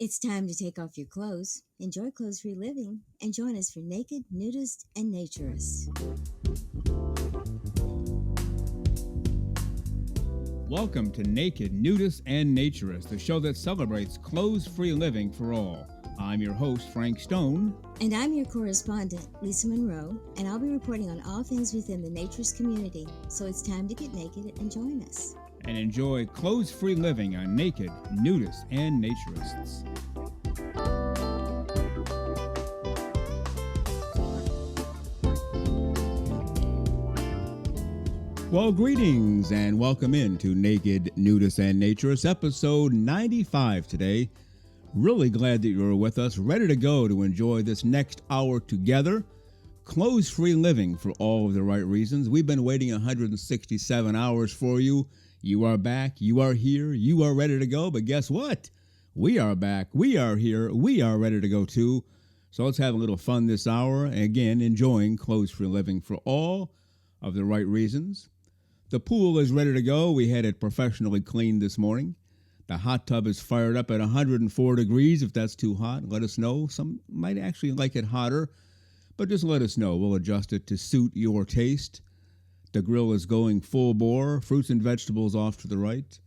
It's time to take off your clothes, enjoy clothes-free living, and join us for Naked, Nudists, and Naturists. Welcome to Naked, Nudists, and Naturists, the show that celebrates clothes-free living for all. I'm your host, Frank Stone. And I'm your correspondent, Lisa Monroe, and I'll be reporting on all things within the naturist community. So it's time to get naked and join us. And enjoy clothes-free living on Naked, Nudists, and Naturists. Well, greetings and welcome into Naked, Nudists, and Naturists, episode 95 today. Really glad that you're with us, ready to go to enjoy this next hour together. Clothes-free living for all of the right reasons. We've been waiting 167 hours for you. You are back, you are here, you are ready to go, but guess what? We are back, we are here, we are ready to go too. So let's have a little fun this hour, again, enjoying clothes-free living for all of the right reasons. The pool is ready to go. We had it professionally cleaned this morning. The hot tub is fired up at 104 degrees. If that's too hot, let us know. Some might actually like it hotter, but just let us know. We'll adjust it to suit your taste. The grill is going full bore. Fruits and vegetables off to the right.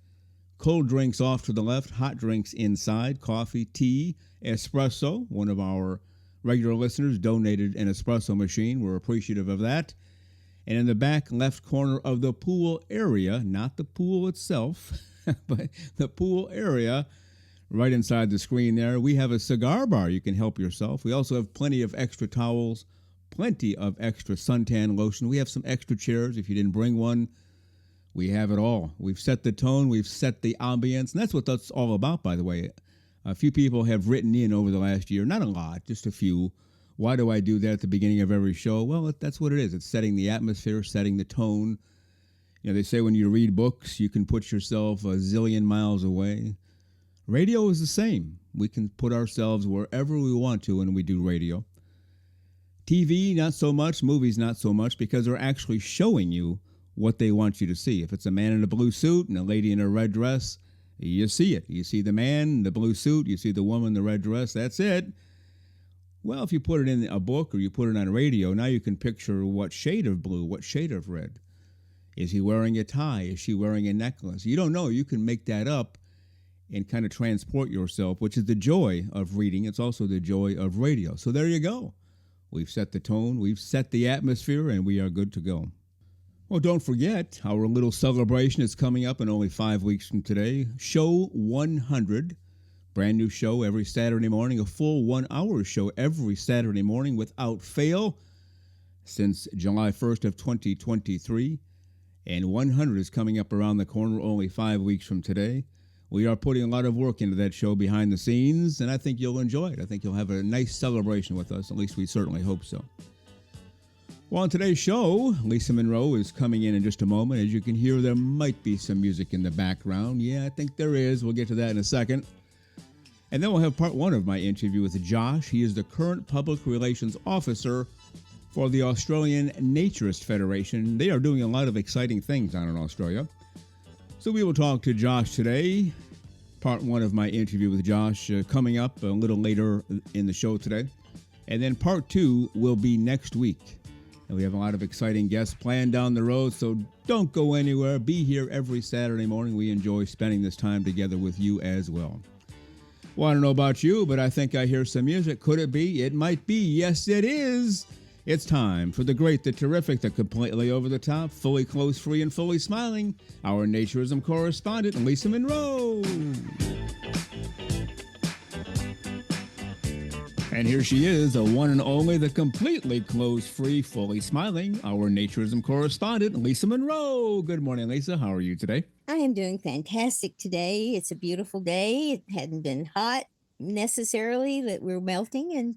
Cold drinks off to the left. Hot drinks inside. Coffee, tea, espresso. One of our regular listeners donated an espresso machine. We're appreciative of that. And in the back left corner of the pool area, not the pool itself, but the pool area, right inside the screen there, we have a cigar bar. You can help yourself. We also have plenty of extra towels, plenty of extra suntan lotion. We have some extra chairs. If you didn't bring one, we have it all. We've set the tone. We've set the ambience. And that's what that's all about, by the way. A few people have written in over the last year. Not a lot, just a few. Why do I do that at the beginning of every show? Well, that's what it is. It's setting the atmosphere, setting the tone. You know, they say when you read books, you can put yourself a zillion miles away. Radio is the same. We can put ourselves wherever we want to when we do radio. TV, not so much. Movies, not so much, because they're actually showing you what they want you to see. If it's a man in a blue suit and a lady in a red dress, you see it. You see the man in the blue suit. You see the woman in the red dress. That's it. Well, if you put it in a book or you put it on radio, now you can picture what shade of blue, what shade of red. Is he wearing a tie? Is she wearing a necklace? You don't know. You can make that up and kind of transport yourself, which is the joy of reading. It's also the joy of radio. So there you go. We've set the tone, we've set the atmosphere, and we are good to go. Well, don't forget, our little celebration is coming up in only 5 weeks from today. Show 100. Brand new show every Saturday morning, a full 1 hour show every Saturday morning without fail since July 1st of 2023. And 100 is coming up around the corner only 5 weeks from today. We are putting a lot of work into that show behind the scenes, and I think you'll enjoy it. I think you'll have a nice celebration with us. At least we certainly hope so. Well, on today's show, Lisa Monroe is coming in just a moment. As you can hear, there might be some music in the background. Yeah, I think there is. We'll get to that in a second. And then we'll have part one of my interview with Josh. He is the current public relations officer for the Australian Naturist Federation. They are doing a lot of exciting things down in Australia. So we will talk to Josh today. Part one of my interview with Josh coming up a little later in the show today. And then part two will be next week. And we have a lot of exciting guests planned down the road, so don't go anywhere. Be here every Saturday morning. We enjoy spending this time together with you as well. Well, I don't know about you, but I think I hear some music. Could it be? It might be. Yes, it is. It's time for the great, the terrific, the completely over-the-top, fully clothes-free, and fully smiling, our naturism correspondent, Lisa Monroe. And here she is, the one and only, the completely clothes-free, fully smiling, our naturism correspondent, Lisa Monroe. Good morning, Lisa. How are you today? I am doing fantastic today. It's a beautiful day. It hadn't been hot necessarily, that we're melting, and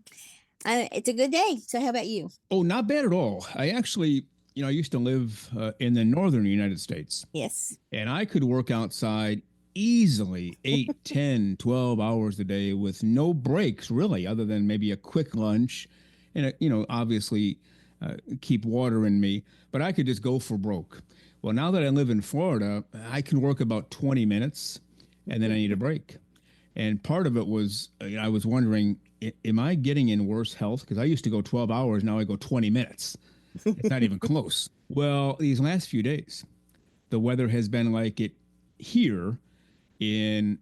it's a good day. So how about you? Oh, not bad at all. I actually, I used to live in the northern United States. Yes. And I could work outside easily 8, 10, 12 hours a day with no breaks, really, other than maybe a quick lunch and, obviously keep water in me. But I could just go for broke. Well, now that I live in Florida, I can work about 20 minutes, and then I need a break. And part of it was I was wondering, am I getting in worse health? Because I used to go 12 hours, now I go 20 minutes. It's not even close. Well, these last few days, the weather has been like it here in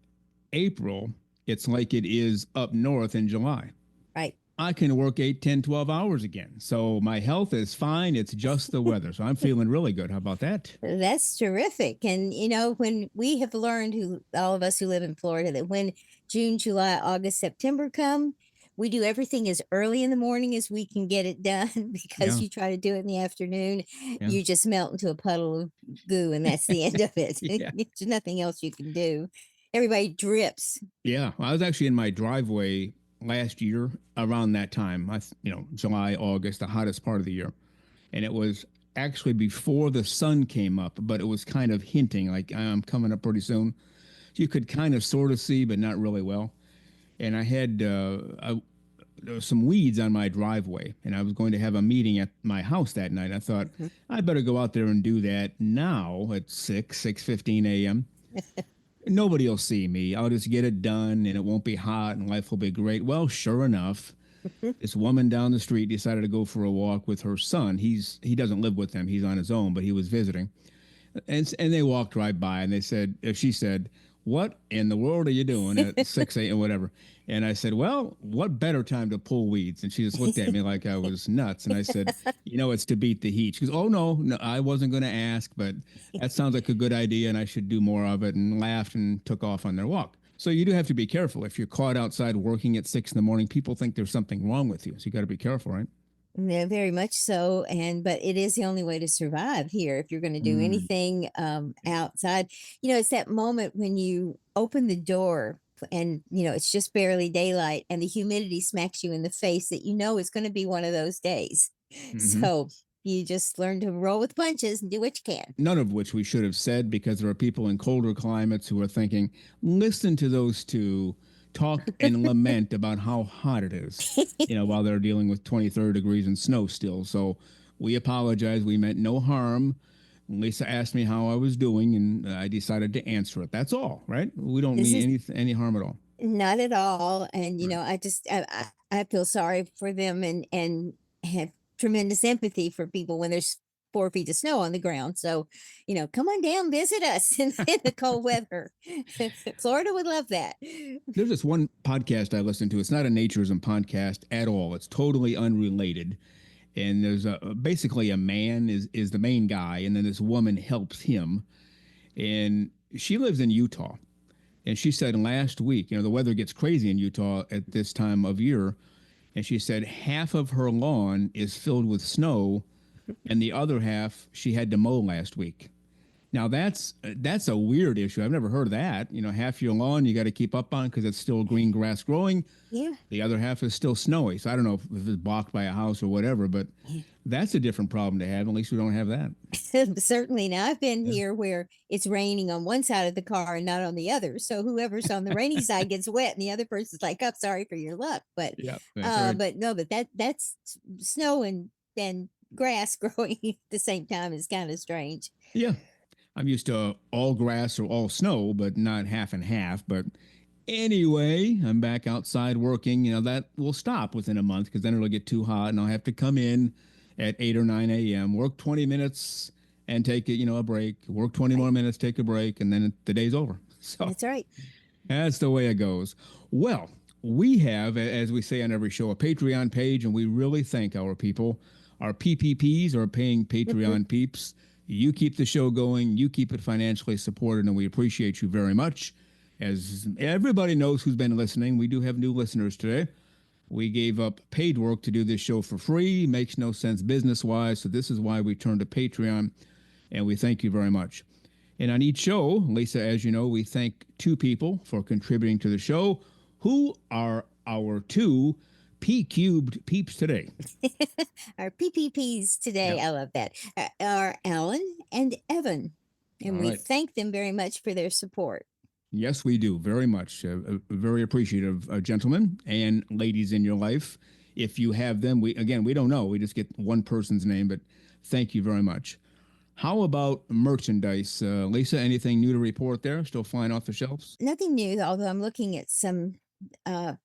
April. It's like it is up north in July. Right. I can work 8, 10, 12 hours again. So my health is fine. It's just the weather. So I'm feeling really good. How about that? That's terrific. And when we have learned, who all of us who live in Florida, that when June, July, August, September come, we do everything as early in the morning as we can get it done because Yeah. you try to do it in the afternoon, Yeah. you just melt into a puddle of goo and that's the end of it. Yeah. There's nothing else you can do. Everybody drips. Yeah. Well, I was actually in my driveway last year around that time, July, August, the hottest part of the year. And it was actually before the sun came up, but it was kind of hinting like I'm coming up pretty soon. You could kind of sort of see, but not really well. And I had there was some weeds on my driveway, and I was going to have a meeting at my house that night. I thought Mhm. I better go out there and do that now at 6:15 a.m. Nobody will see me. I'll just get it done, and it won't be hot, and life will be great. Well, sure enough, this woman down the street decided to go for a walk with her son. He doesn't live with them. He's on his own, but he was visiting. And they walked right by, and she said, "What in the world are you doing at 6 a.m. whatever?" And I said, "Well, what better time to pull weeds?" And she just looked at me like I was nuts. And I said, "It's to beat the heat." She goes, "Oh no, no, I wasn't going to ask, but that sounds like a good idea, and I should do more of it." And laughed and took off on their walk. So you do have to be careful. If you're caught outside working at 6 in the morning, people think there's something wrong with you. So you got to be careful, right? Yeah, very much so. But it is the only way to survive here if you're going to do Mm. anything outside. It's that moment when you open the door and it's just barely daylight and the humidity smacks you in the face that it's going to be one of those days. Hmm. So you just learn to roll with punches and do what you can. None of which we should have said because there are people in colder climates who are thinking, listen to those two talk and lament about how hot it is, while they're dealing with 23 degrees and snow still. So we apologize. We meant no harm. Lisa asked me how I was doing, and I decided to answer it. That's all, right? We don't This mean is any harm at all. not at all. And Right. I feel sorry for them and have tremendous empathy for people when there's 4 feet of snow on the ground. So, come on down, visit us in the cold weather. Florida would love that. There's this one podcast I listen to. It's not a naturism podcast at all. It's totally unrelated. And there's basically a man is the main guy, and then this woman helps him, and she lives in Utah. And she said last week, the weather gets crazy in Utah at this time of year, and she said half of her lawn is filled with snow, and the other half she had to mow last week. Now that's a weird issue. I've never heard of that. Half your lawn you got to keep up on because it's still green grass growing. Yeah. The other half is still snowy. So I don't know if it's blocked by a house or whatever, but that's a different problem to have. At least we don't have that. Certainly. Now I've been Yeah. here where it's raining on one side of the car and not on the other. So whoever's on the rainy side gets wet and the other person's like, "I'm sorry for your luck." But Yeah, that's right. but no, but that's snow and grass growing at the same time is kind of strange. Yeah. I'm used to all grass or all snow, but not half and half. But anyway, I'm back outside working. That will stop within a month because then it'll get too hot and I'll have to come in at 8 or 9 a.m., work 20 minutes and take a break, work 20 Right. more minutes, take a break, and then the day's over. So That's right. that's the way it goes. Well, we have, as we say on every show, a Patreon page, and we really thank our people. Our PPPs are paying Patreon peeps. You keep the show going, you keep it financially supported, and we appreciate you very much. As everybody knows who's been listening, we do have new listeners today. We gave up paid work to do this show for free. Makes no sense business wise. So, this is why we turned to Patreon, and we thank you very much. And on each show, Lisa, as you know, we thank two people for contributing to the show. Who are our two P cubed peeps today? Our PPPs today, Yeah. I love that, are Alan and Evan. All And we right. thank them very much for their support. Yes, we do. Very much. Very appreciative gentlemen and ladies in your life. If you have them, we don't know. We just get one person's name, but thank you very much. How about merchandise? Lisa, anything new to report there? Still flying off the shelves? Nothing new, although I'm looking at a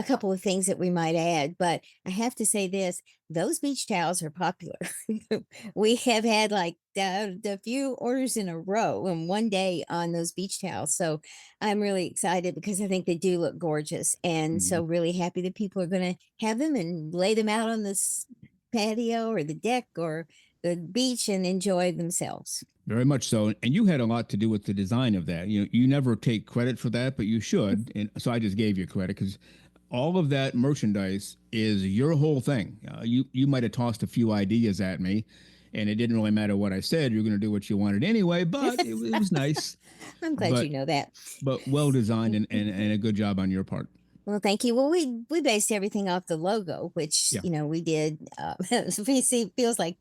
couple of things that we might add, but I have to say this, those beach towels are popular. We have had like the few orders in a row in one day on those beach towels. So I'm really excited because I think they do look gorgeous. And Mhm. so really happy that people are going to have them and lay them out on this patio or the deck or the beach and enjoy themselves. Very much so. And you had a lot to do with the design of that. You never take credit for that, but you should. And so I just gave you credit because all of that merchandise is your whole thing. You might have tossed a few ideas at me, and it didn't really matter what I said. You're going to do what you wanted anyway, but it was nice, I'm glad you but know that. well designed and a good job on your part. Well, thank you. Well, we based everything off the logo, which Yeah, we did. Feels like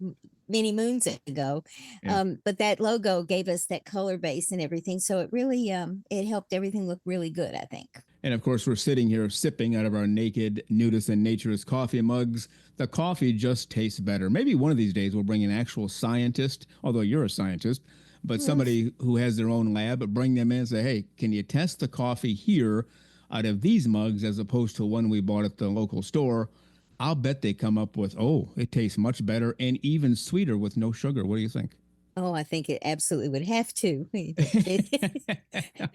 many moons ago, yeah. but that logo gave us that color base and everything, so it really it helped everything look really good, I think. And of course, we're sitting here sipping out of our naked nudist and naturist coffee mugs. The coffee just tastes better. Maybe one of these days we'll bring an actual scientist, although you're a scientist, but Mm. somebody who has their own lab, bring them in and say, hey, can you test the coffee here out of these mugs as opposed to one we bought at the local store? I'll bet they come up with, oh, it tastes much better and even sweeter with no sugar. What do you think? Oh, I think it absolutely would have to.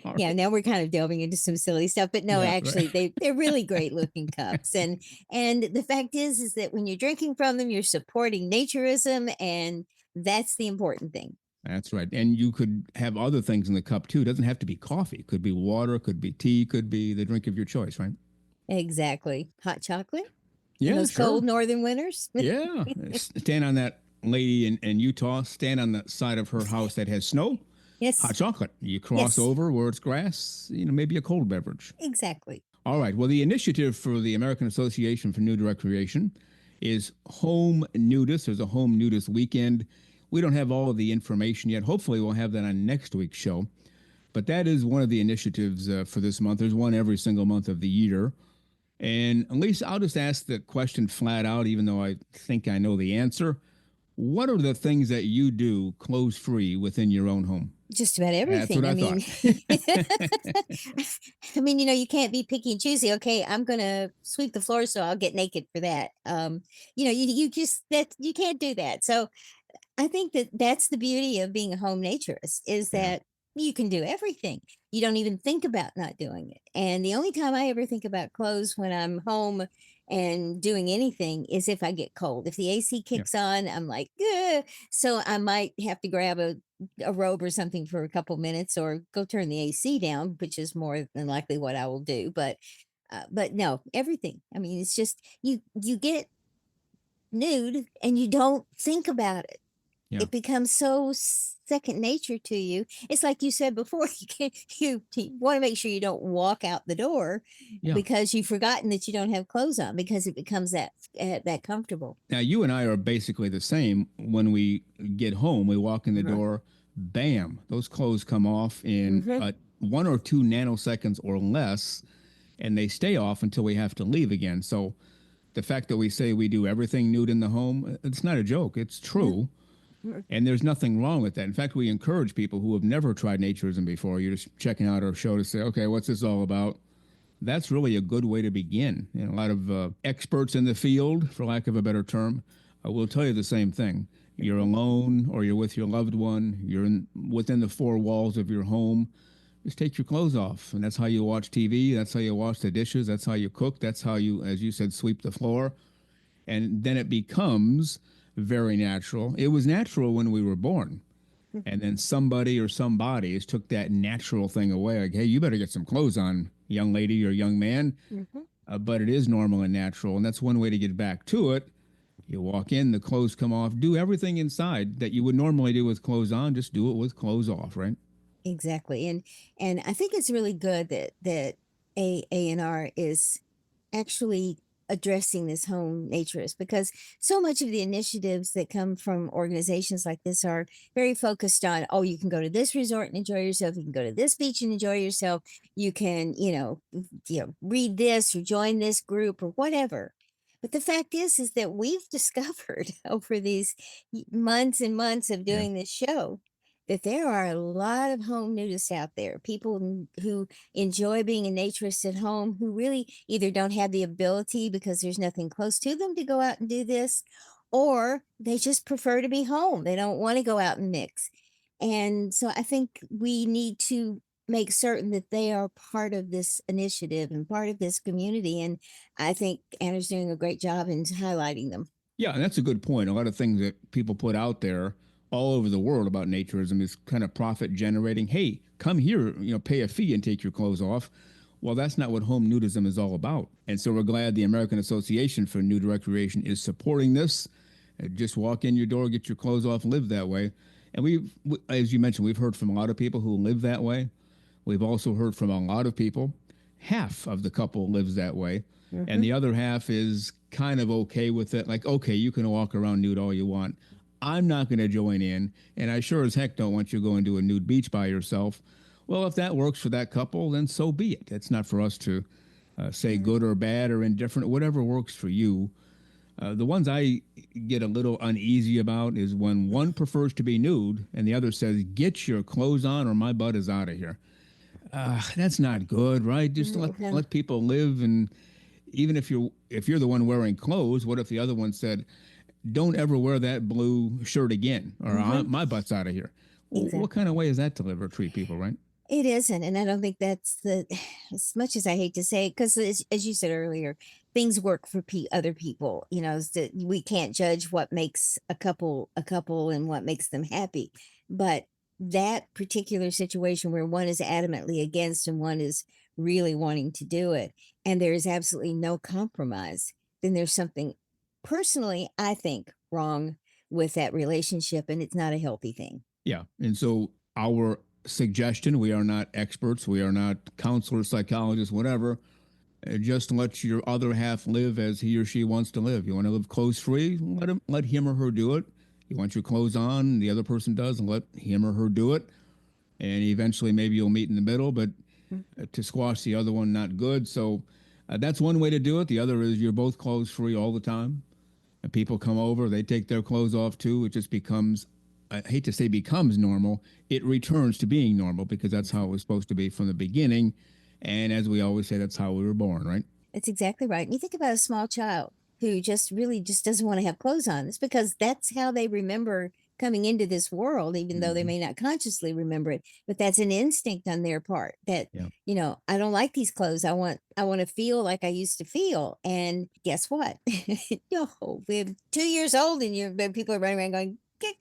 All Yeah, right. now we're kind of delving into some silly stuff, but no, Yeah, right. actually, they're really great looking cups, and the fact is that when you're drinking from them, you're supporting naturism, and that's the important thing. That's right. And you could have other things in the cup too. It doesn't have to be coffee. It could be water, could be tea, could be the drink of your choice, right? Exactly. Hot chocolate in Yeah, those cold sure. northern winters. Yeah. Stand on that lady in Utah, stand on the side of her house that has snow, hot Yes. chocolate. You cross Yes. over where it's grass, maybe a cold beverage. Exactly. All right. Well, the initiative for the American Association for Nude Recreation is Home Nudist. There's a Home Nudist weekend. We don't have all of the information yet. Hopefully, we'll have that on next week's show. But that is one of the initiatives for this month. There's one every single month of the year. And at least I'll just ask the question flat out, even though I think I know the answer. What are the things that you do clothes free within your own home? Just about That's what everything. I I thought. mean, I mean, you can't be picky and choosy. Okay, I'm gonna sweep the floor, so I'll get naked for that. You just that you can't do that. So I think that that's the beauty of being a home naturist is Yeah. that you can do everything. You don't even think about not doing it. And the only time I ever think about clothes when I'm home and doing anything is if I get cold. If the AC Yeah. kicks on, I'm like, "Ugh." So I might have to grab a robe or something for a couple minutes or go turn the AC down, which is more than likely what I will do. But no, everything. I mean, it's just you get nude and you don't think about it. Yeah. It becomes so second nature to you. It's like you said before, you want to make sure you don't walk out the door Yeah. because you've forgotten that you don't have clothes on because it becomes that comfortable. Now, you and I are basically the same. When we get home, we walk in the Uh-huh. door, bam, those clothes come off in Hmm. 1 or 2 nanoseconds or less, and they stay off until we have to leave again. So the fact that we say we do everything nude in the home, it's not a joke. It's true. And there's nothing wrong with that. In fact, we encourage people who have never tried naturism before. You're just checking out our show to say, okay, what's this all about? That's really a good way to begin. And a lot of experts in the field, for lack of a better term, will tell you the same thing. You're alone or you're with your loved one, within the four walls of your home. Just take your clothes off. And that's how you watch TV. That's how you wash the dishes. That's how you cook. That's how you, as you said, sweep the floor. And then it becomes very natural. It was natural when we were born. And then somebody or some bodies took that natural thing away. Like, hey, you better get some clothes on, young lady or young man. Hmm. But it is normal and natural. And that's one way to get back to it. You walk in, the clothes come off, do everything inside that you would normally do with clothes on, just do it with clothes off, right? Exactly. And I think it's really good that ANR is actually addressing this home naturist because so much of the initiatives that come from organizations like this are very focused on, oh, you can go to this resort and enjoy yourself, you can go to this beach and enjoy yourself, you can read this or join this group or whatever. But the fact is that we've discovered over these months and months of Yeah. doing this show that there are a lot of home nudists out there, people who enjoy being a naturist at home, who really either don't have the ability because there's nothing close to them to go out and do this, or they just prefer to be home. They don't want to go out and mix. And so I think we need to make certain that they are part of this initiative and part of this community. And I think Anna's doing a great job in highlighting them. Yeah, and that's a good point. A lot of things that people put out there all over the world about naturism is kind of profit generating. Hey, come here, pay a fee and take your clothes off. Well, that's not what home nudism is all about. And so we're glad the American Association for Nude Recreation is supporting this. Just walk in your door, get your clothes off, live that way. And as you mentioned, we've heard from a lot of people who live that way. We've also heard from a lot of people. Half of the couple lives that way. And the other half is kind of okay with it. Like, okay, you can walk around nude all you want. I'm not going to join in. And I sure as heck don't want you going to a nude beach by yourself. Well, if that works for that couple, then so be it. It's not for us to say good or bad or indifferent, whatever works for you. The ones I get a little uneasy about is when one prefers to be nude and the other says, get your clothes on or my butt is out of here. That's not good, right? Just let people live. And even if you're the one wearing clothes, what if the other one said, don't ever wear that blue shirt again, or my butt's out of here? Exactly. What kind of way is that to live or treat people, right? It isn't, and I don't think that's as much as I hate to say it, because as you said earlier, things work for other people. We can't judge what makes a couple and what makes them happy. But that particular situation where one is adamantly against and one is really wanting to do it, and there is absolutely no compromise, then there's something personally, I think, wrong with that relationship, and it's not a healthy thing. Yeah. And so our suggestion, we are not experts, we are not counselors, psychologists, whatever. Just let your other half live as he or she wants to live. You want to live clothes free, let him or her do it. You want your clothes on, the other person does, and let him or her do it. And eventually maybe you'll meet in the middle, but to squash the other one, not good. So that's one way to do it. The other is you're both clothes free all the time. And people come over, they take their clothes off too. It just becomes, I hate to say becomes normal, it returns to being normal because that's how it was supposed to be from the beginning. And as we always say, that's how we were born, right? That's exactly right. And you think about a small child who just really just doesn't want to have clothes on. It's because that's how they remember coming into this world, even though they may not consciously remember it. But that's an instinct on their part that, Yeah. I don't like these clothes. I want to feel like I used to feel. And guess what? We're 2 years old and people are running around going, get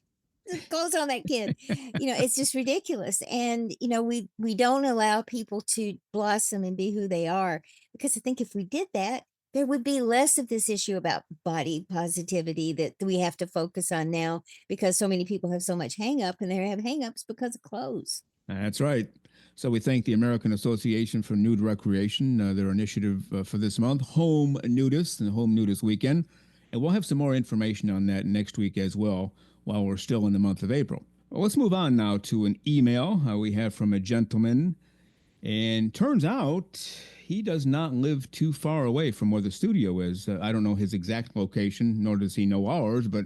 the clothes on that kid. It's just ridiculous. And we don't allow people to blossom and be who they are, because I think if we did that, there would be less of this issue about body positivity that we have to focus on now, because so many people have so much hang up, and they have hang ups because of clothes. That's right. So we thank the American Association for Nude Recreation, their initiative for this month, Home Nudists and Home Nudist Weekend. And we'll have some more information on that next week as well, while we're still in the month of April. Well, let's move on now to an email we have from a gentleman. And turns out he does not live too far away from where the studio is. I don't know his exact location, nor does he know ours, but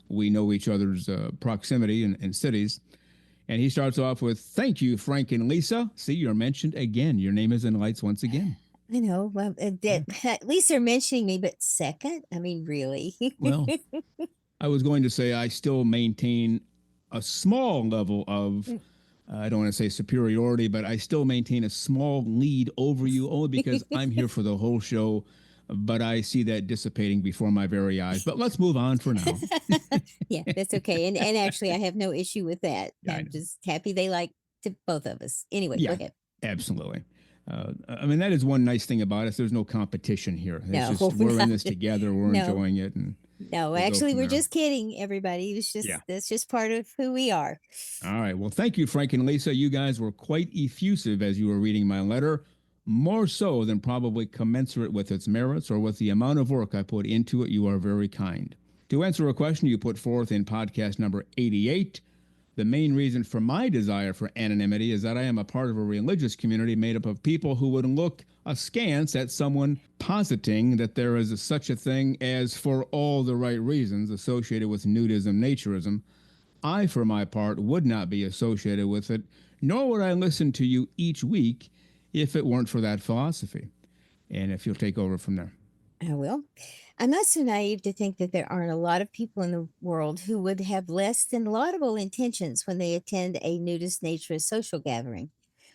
we know each other's proximity and cities. And he starts off with, thank you, Frank and Lisa. See, you're mentioned again. Your name is in lights once again. I know. Well, at least they're mentioning me, but second, I mean, really? Well, I was going to say I still maintain a small level of, I don't want to say superiority, but I still maintain a small lead over you only because I'm here for the whole show. But I see that dissipating before my very eyes. But let's move on for now. Yeah, that's okay. And actually, I have no issue with that. Yeah, I'm just happy they like to both of us. Anyway, yeah, go ahead. Absolutely. I mean, that is one nice thing about us. There's no competition here. It's No, just, we're in not. this together. We're No. enjoying it. And No, we'll actually, we're there. just kidding, everybody. It's just that's just part of who we are. All right. Well, thank you, Frank and Lisa. You guys were quite effusive as you were reading my letter, more so than probably commensurate with its merits or with the amount of work I put into it. You are very kind. To answer a question you put forth in podcast number 88, the main reason for my desire for anonymity is that I am a part of a religious community made up of people who would look askance at someone positing that there is such a thing as for all the right reasons associated with nudism, naturism. I, for my part, would not be associated with it, nor would I listen to you each week if it weren't for that philosophy. And if you'll take over from there. I will. I'm not so naive to think that there aren't a lot of people in the world who would have less than laudable intentions when they attend a nudist naturist social gathering.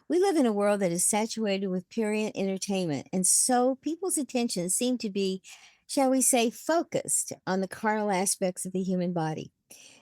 We live in a world that is saturated with purient entertainment, and so people's attentions seem to be, shall we say, focused on the carnal aspects of the human body.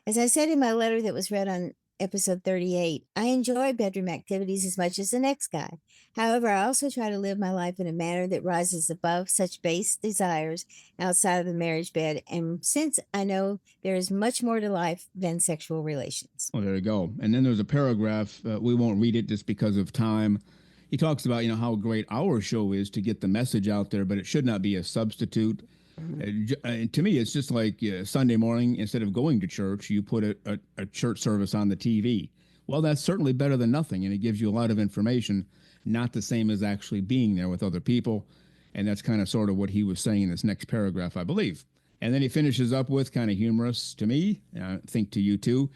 As I said in my letter that was read on episode 38, I enjoy bedroom activities as much as the next guy. However, I also try to live my life in a manner that rises above such base desires outside of the marriage bed. And since I know there is much more to life than sexual relations. Well, there you go. And then there's a paragraph. We won't read it just because of time. He talks about, how great our show is to get the message out there, but it should not be a substitute. To me, it's just like Sunday morning, instead of going to church, you put a church service on the TV. Well, that's certainly better than nothing, and it gives you a lot of information, not the same as actually being there with other people. And that's kind of sort of what he was saying in this next paragraph, I believe. And then he finishes up with, kind of humorous to me, I think to you too.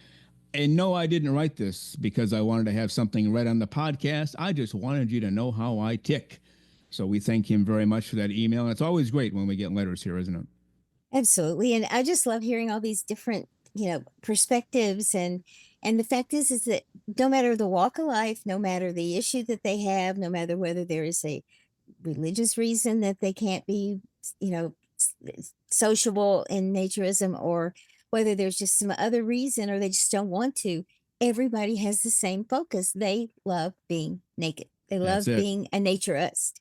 And no, I didn't write this because I wanted to have something read on the podcast. I just wanted you to know how I tick. So we thank him very much for that email. And it's always great when we get letters here, isn't it? Absolutely. And I just love hearing all these different, perspectives. And the fact is that no matter the walk of life, no matter the issue that they have, no matter whether there is a religious reason that they can't be, sociable in naturism, or whether there's just some other reason or they just don't want to, everybody has the same focus. They love being naked. They love being a naturist.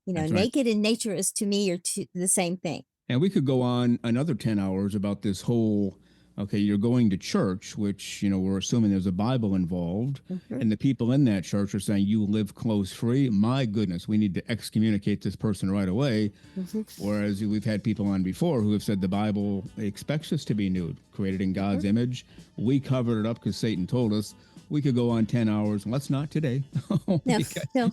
That's right. Naked and naturist to me are the same thing. And we could go on another 10 hours about this whole, okay, you're going to church, which, we're assuming there's a Bible involved. Mm-hmm. And the people in that church are saying, you live clothes free. My goodness, we need to excommunicate this person right away. Mm-hmm. Whereas we've had people on before who have said the Bible expects us to be nude, created in God's image. We covered it up because Satan told us. We could go on 10 hours. Let's not today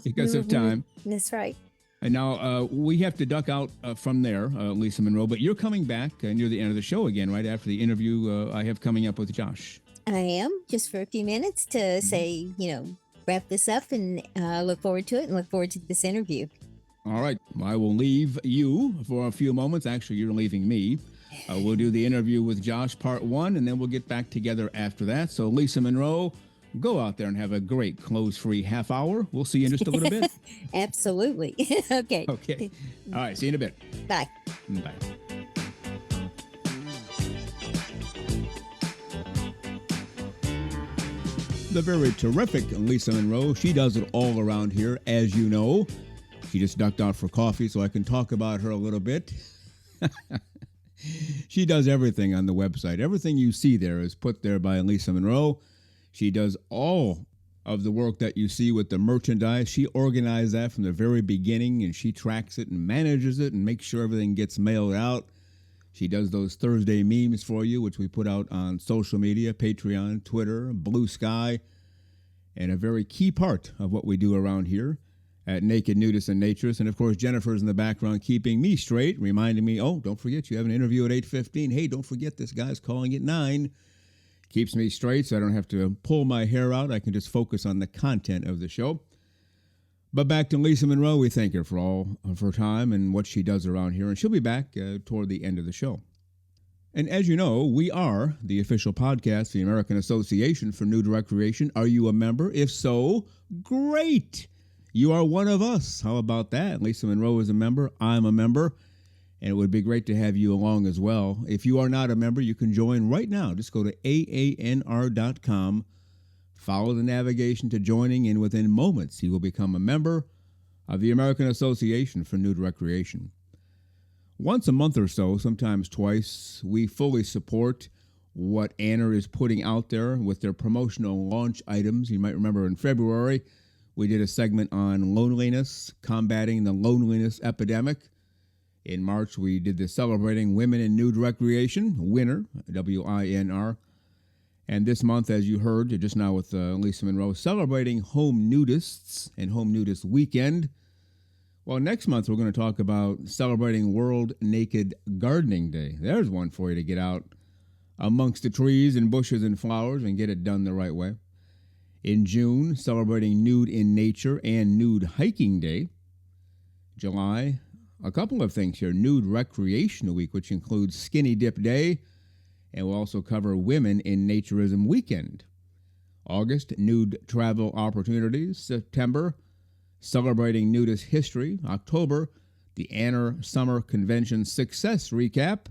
because of time. That's right. And now we have to duck out from there, Lisa Monroe, but you're coming back near the end of the show again, right after the interview I have coming up with Josh. I am, just for a few minutes to say, wrap this up, and look forward to it and look forward to this interview. All right. I will leave you for a few moments. Actually, you're leaving me. We'll do the interview with Josh, part 1, and then we'll get back together after that. So, Lisa Monroe, go out there and have a great clothes-free half hour. We'll see you in just a little bit. Absolutely. Okay. Okay. All right. See you in a bit. Bye. Bye. The very terrific Lisa Monroe. She does it all around here, as you know. She just ducked out for coffee so I can talk about her a little bit. She does everything on the website. Everything you see there is put there by Lisa Monroe. She does all of the work that you see with the merchandise. She organized that from the very beginning, and she tracks it and manages it and makes sure everything gets mailed out. She does those Thursday memes for you, which we put out on social media, Patreon, Twitter, Blue Sky, and a very key part of what we do around here at Naked Nudists and Naturists. And, of course, Jennifer's in the background keeping me straight, reminding me, oh, don't forget, you have an interview at 8:15. Hey, don't forget, this guy's calling at 9. Keeps me straight so I don't have to pull my hair out. I can just focus on the content of the show. But back to Lisa Monroe, we thank her for all of her time and what she does around here. And she'll be back toward the end of the show. And as you know, we are the official podcast of the American Association for Nude Recreation. Are you a member? If so, great. You are one of us. How about that? Lisa Monroe is a member. I'm a member. And it would be great to have you along as well. If you are not a member, you can join right now. Just go to aanr.com, follow the navigation to joining, and within moments, you will become a member of the American Association for Nude Recreation. Once a month or so, sometimes twice, we fully support what ANR is putting out there with their promotional launch items. You might remember in February, we did a segment on loneliness, combating the loneliness epidemic. In March, we did the Celebrating Women in Nude Recreation, WINNER, W-I-N-R. And this month, as you heard just now with Lisa Monroe, celebrating Home Nudists and Home Nudist Weekend. Well, next month we're going to talk about celebrating World Naked Gardening Day. There's one for you to get out amongst the trees and bushes and flowers and get it done the right way. In June, celebrating Nude in Nature and Nude Hiking Day. July, a couple of things here. Nude Recreation Week, which includes Skinny Dip Day, and we'll also cover Women in Naturism Weekend. August, Nude Travel Opportunities. September, celebrating nudist history. October, the Anner Summer Convention Success Recap.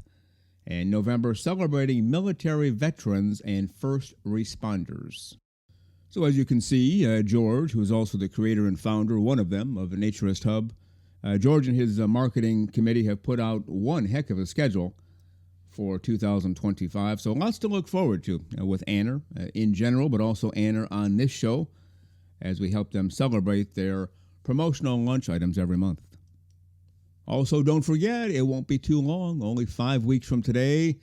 And November, celebrating military veterans and first responders. So as you can see, George, who is also the creator and founder, one of them, of the Naturist Hub, George and his marketing committee have put out one heck of a schedule for 2025. So lots to look forward to with Anner in general, but also Anner on this show as we help them celebrate their promotional lunch items every month. Also, don't forget, it won't be too long, only 5 weeks from today,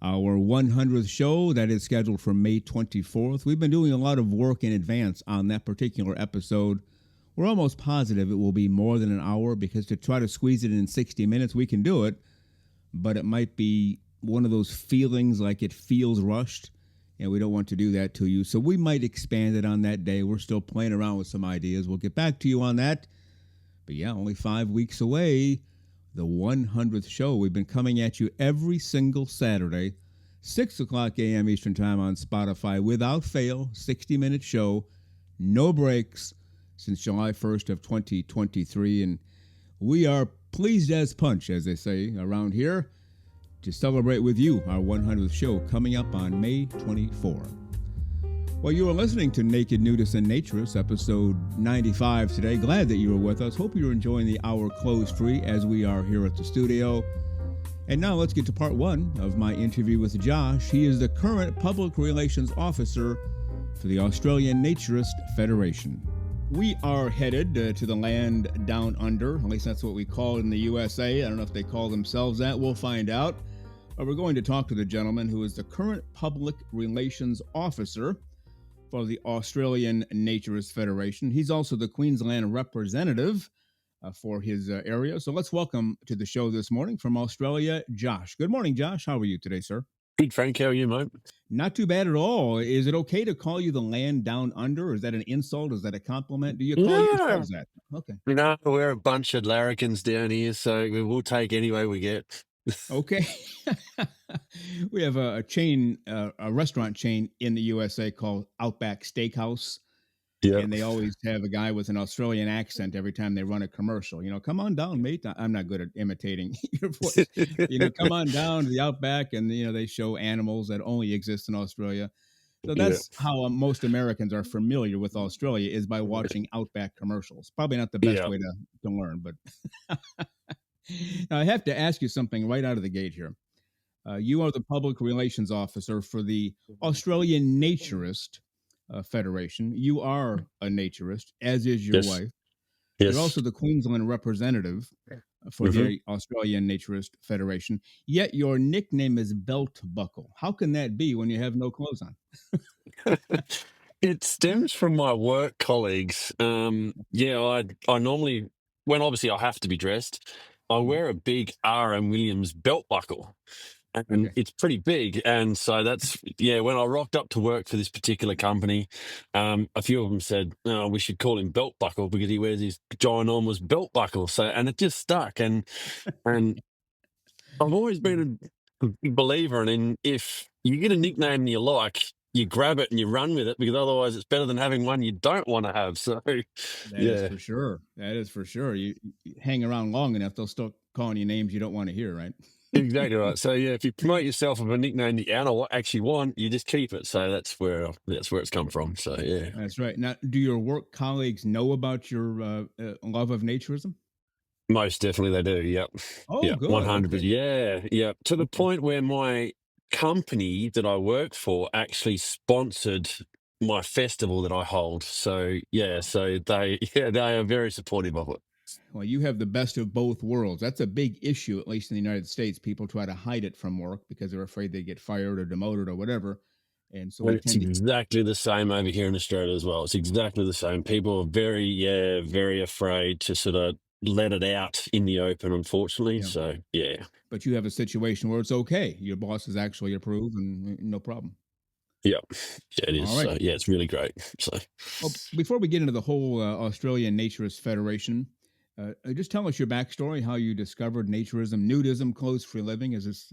our 100th show that is scheduled for May 24th. We've been doing a lot of work in advance on that particular episode. We're almost positive it will be more than an hour because to try to squeeze it in 60 minutes, we can do it, but it might be one of those feelings like it feels rushed, and we don't want to do that to you. So we might expand it on that day. We're still playing around with some ideas. We'll get back to you on that. But yeah, only 5 weeks away, the 100th show. We've been coming at you every single Saturday, 6 o'clock a.m. Eastern Time on Spotify, without fail, 60-minute show, no breaks, since July 1st of 2023. And we are pleased as punch, as they say around here, to celebrate with you our 100th show coming up on May 24. Well, you are listening to Naked Nudists and Naturists, episode 95 today. Glad that you were with us. Hope you're enjoying the hour close-free as we are here at the studio. And now let's get to part one of my interview with Josh. He is the current public relations officer for the Australian Naturist Federation. We are headed to the land down under. At least that's what we call it in the USA. I don't know if they call themselves that. We'll find out. We're going to talk to the gentleman who is the current public relations officer for the Australian Naturist Federation. He's also the Queensland representative for his area. So let's welcome to the show this morning from Australia, Josh. Good morning, Josh. How are you today, sir? Good, Frank. How are you, mate? Not too bad at all. Is it okay to call you the land down under? Is that an insult? Is that a compliment? Do you call yourselves that? Okay. No, we're a bunch of larrikins down here, so we will take any way we get. Okay. We have a chain, a restaurant chain in the USA called Outback Steakhouse. Yeah. And they always have a guy with an Australian accent every time they run a commercial. You know, come on down, mate. I'm not good at imitating your voice. You know, come on down to the Outback, and, you know, they show animals that only exist in Australia. So that's how most Americans are familiar with Australia, is by watching Outback commercials. Probably not the best way to learn, but now I have to ask you something right out of the gate here. You are the public relations officer for the Australian Naturist Federation. You are a naturist, as is your wife. Yes. You're also the Queensland representative for the Australian Naturist Federation. Yet your nickname is Belt Buckle. How can that be when you have no clothes on? It stems from my work colleagues. I normally, when obviously I have to be dressed, I wear a big R.M. Williams belt buckle. And it's pretty big. And so that's, when I rocked up to work for this particular company, a few of them said, oh, we should call him Belt Buckle because he wears his ginormous belt buckle. So, and it just stuck. And I've always been a big believer in, if you get a nickname you like, you grab it and you run with it, because otherwise it's better than having one you don't want to have. So that is for sure. That is for sure. You hang around long enough, they'll start calling you names you don't want to hear, right? Exactly right. So if you promote yourself with a nickname that you don't actually want, you just keep it. So that's where it's come from. So that's right. Now, do your work colleagues know about your love of naturism? Most definitely they do. Yep. Oh, yeah, good. 100%. Okay. Yeah. To the point where my company that I work for actually sponsored my festival that I hold. So so they are very supportive of it. Well, you have the best of both worlds. That's a big issue, at least in the United States. People try to hide it from work because they're afraid they get fired or demoted or whatever. And so it's exactly the same over here in Australia as well. It's exactly the same. People are very afraid to sort of let it out in the open, unfortunately. Yeah. So yeah, But you have a situation where it's okay. Your bosses actually approve and no problem. yeah, yeah, it is. All right. So yeah, it's really great. So Well, before we get into the whole Australian Naturist Federation, just tell us your backstory, how you discovered naturism, nudism, clothes for a living. Is this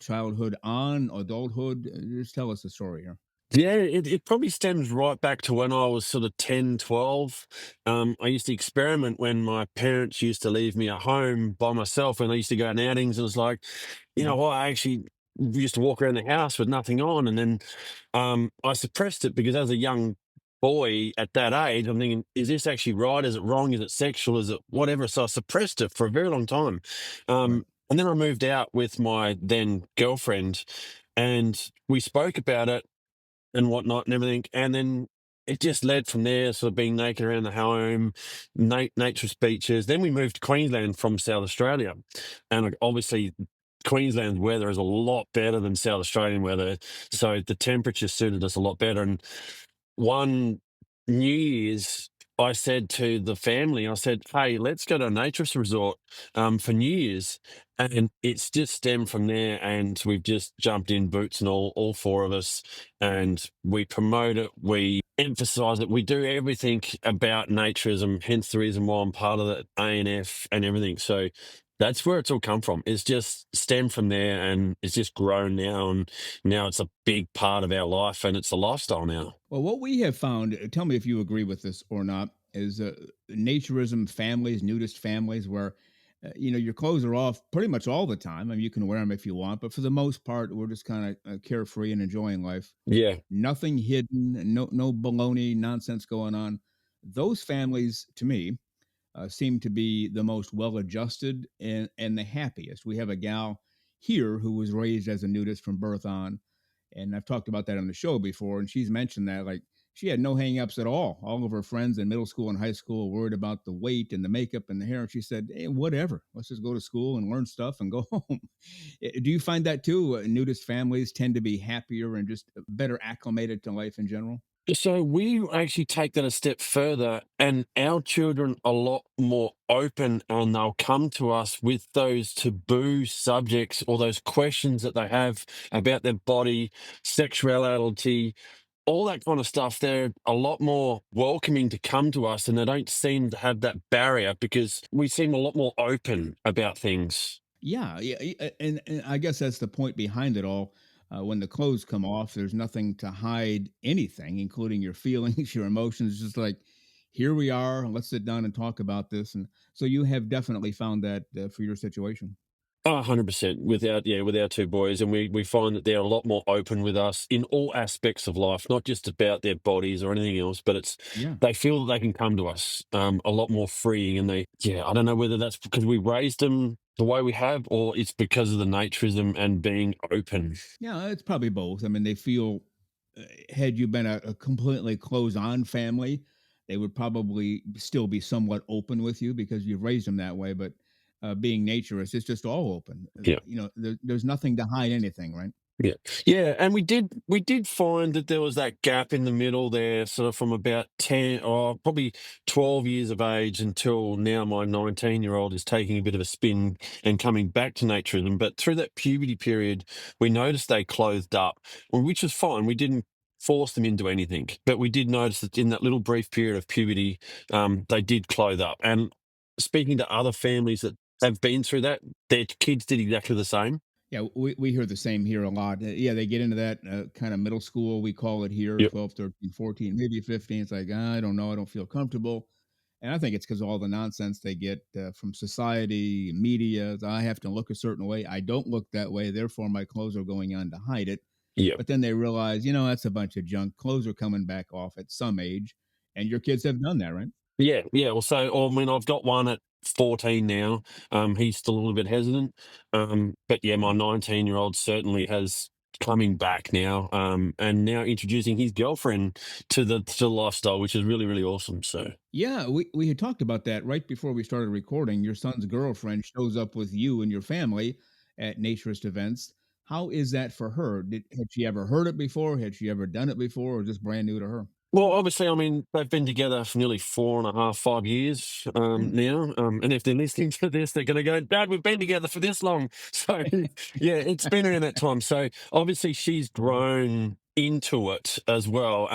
childhood on, adulthood? Just tell us the story here. yeah, it probably stems right back to when I was sort of 10, 12. I used to experiment when my parents used to leave me at home by myself when I used to go on outings. It was like, you Mhm. know what, I actually used to walk around the house with nothing on. And then I suppressed it because as a young boy at that age, I'm thinking, is this actually right? Is it wrong? Is it sexual? Is it whatever? So I suppressed it for a very long time. Right. And then I moved out with my then girlfriend and we spoke about it and whatnot and everything. And then it just led from there, sort of being naked around the home, naturist beaches. Then we moved to Queensland from South Australia. And obviously, Queensland's weather is a lot better than South Australian weather. So the temperature suited us a lot better. And one New Year's, I said to the family, I said, "Hey, let's go to a naturist resort for New Year's," and it's just stemmed from there. And we've just jumped in boots and all four of us, and we promote it. We emphasise it. We do everything about naturism. Hence the reason why I'm part of the ANF and everything. So that's where it's all come from. It's just stemmed from there, and it's just grown now, and now it's a big part of our life, and it's a lifestyle now. Well, what we have found, tell me if you agree with this or not, is naturism families, nudist families, where your clothes are off pretty much all the time. I mean, you can wear them if you want, but for the most part, we're just kind of carefree and enjoying life. Yeah. Nothing hidden, no baloney nonsense going on. Those families, to me, seem to be the most well adjusted and the happiest. We have a gal here who was raised as a nudist from birth on, and I've talked about that on the show before, and she's mentioned that like she had no hangups at all. All of her friends in middle school and high school were worried about the weight and the makeup and the hair. And she said, "Hey, whatever. Let's just go to school and learn stuff and go home." Do you find that too? Nudist families tend to be happier and just better acclimated to life in general. So we actually take that a step further, and our children are a lot more open, and they'll come to us with those taboo subjects or those questions that they have about their body, sexuality, all that kind of stuff. They're a lot more welcoming to come to us, and they don't seem to have that barrier because we seem a lot more open about things. Yeah, yeah, and I guess that's the point behind it all. When the clothes come off, there's nothing to hide anything, including your feelings, your emotions. Just like, here we are. Let's sit down and talk about this. And so you have definitely found that for your situation. Oh, 100% with our two boys, and we find that they're a lot more open with us in all aspects of life, not just about their bodies or anything else, but it's Yeah. they feel that they can come to us a lot more freeing, and I don't know whether that's because we raised them the way we have, or it's because of the naturism and being open. Yeah, it's probably both. I mean, they feel, had you been a completely closed on family, they would probably still be somewhat open with you because you've raised them that way. But being naturist, it's just all open. Yeah. There's nothing to hide anything, right? Yeah. Yeah, and we did find that there was that gap in the middle there, sort of from about 10 or probably 12 years of age until now my 19-year-old is taking a bit of a spin and coming back to naturism. But through that puberty period, we noticed they clothed up, which was fine. We didn't force them into anything, but we did notice that in that little brief period of puberty, they did clothe up. And speaking to other families that have been through that, their kids did exactly the same. Yeah, we hear the same here a lot. Yeah, they get into that kind of middle school, we call it here, Yep. 12, 13, 14, maybe 15. It's like, I don't know, I don't feel comfortable. And I think it's because all the nonsense they get from society, media. I have to look a certain way. I don't look that way. Therefore, my clothes are going on to hide it. Yep. But then they realize, that's a bunch of junk. Clothes are coming back off at some age. And your kids have done that, right? Yeah, yeah. Well, so I mean, I've got one at 14 now. He's still a little bit hesitant. But yeah, my 19-year-old certainly has coming back now. And now introducing his girlfriend to the lifestyle, which is really, really awesome. So Yeah, we had talked about that right before we started recording. Your son's girlfriend shows up with you and your family at naturist events. How is that for her? Had she ever heard it before? Had she ever done it before, or just brand new to her? Well, obviously, I mean, they've been together for nearly 4.5, 5 years Mm. now. And if they're listening to this, they're going to go, Dad, we've been together for this long. So, yeah, it's been around that time. So, obviously, she's grown into it as well.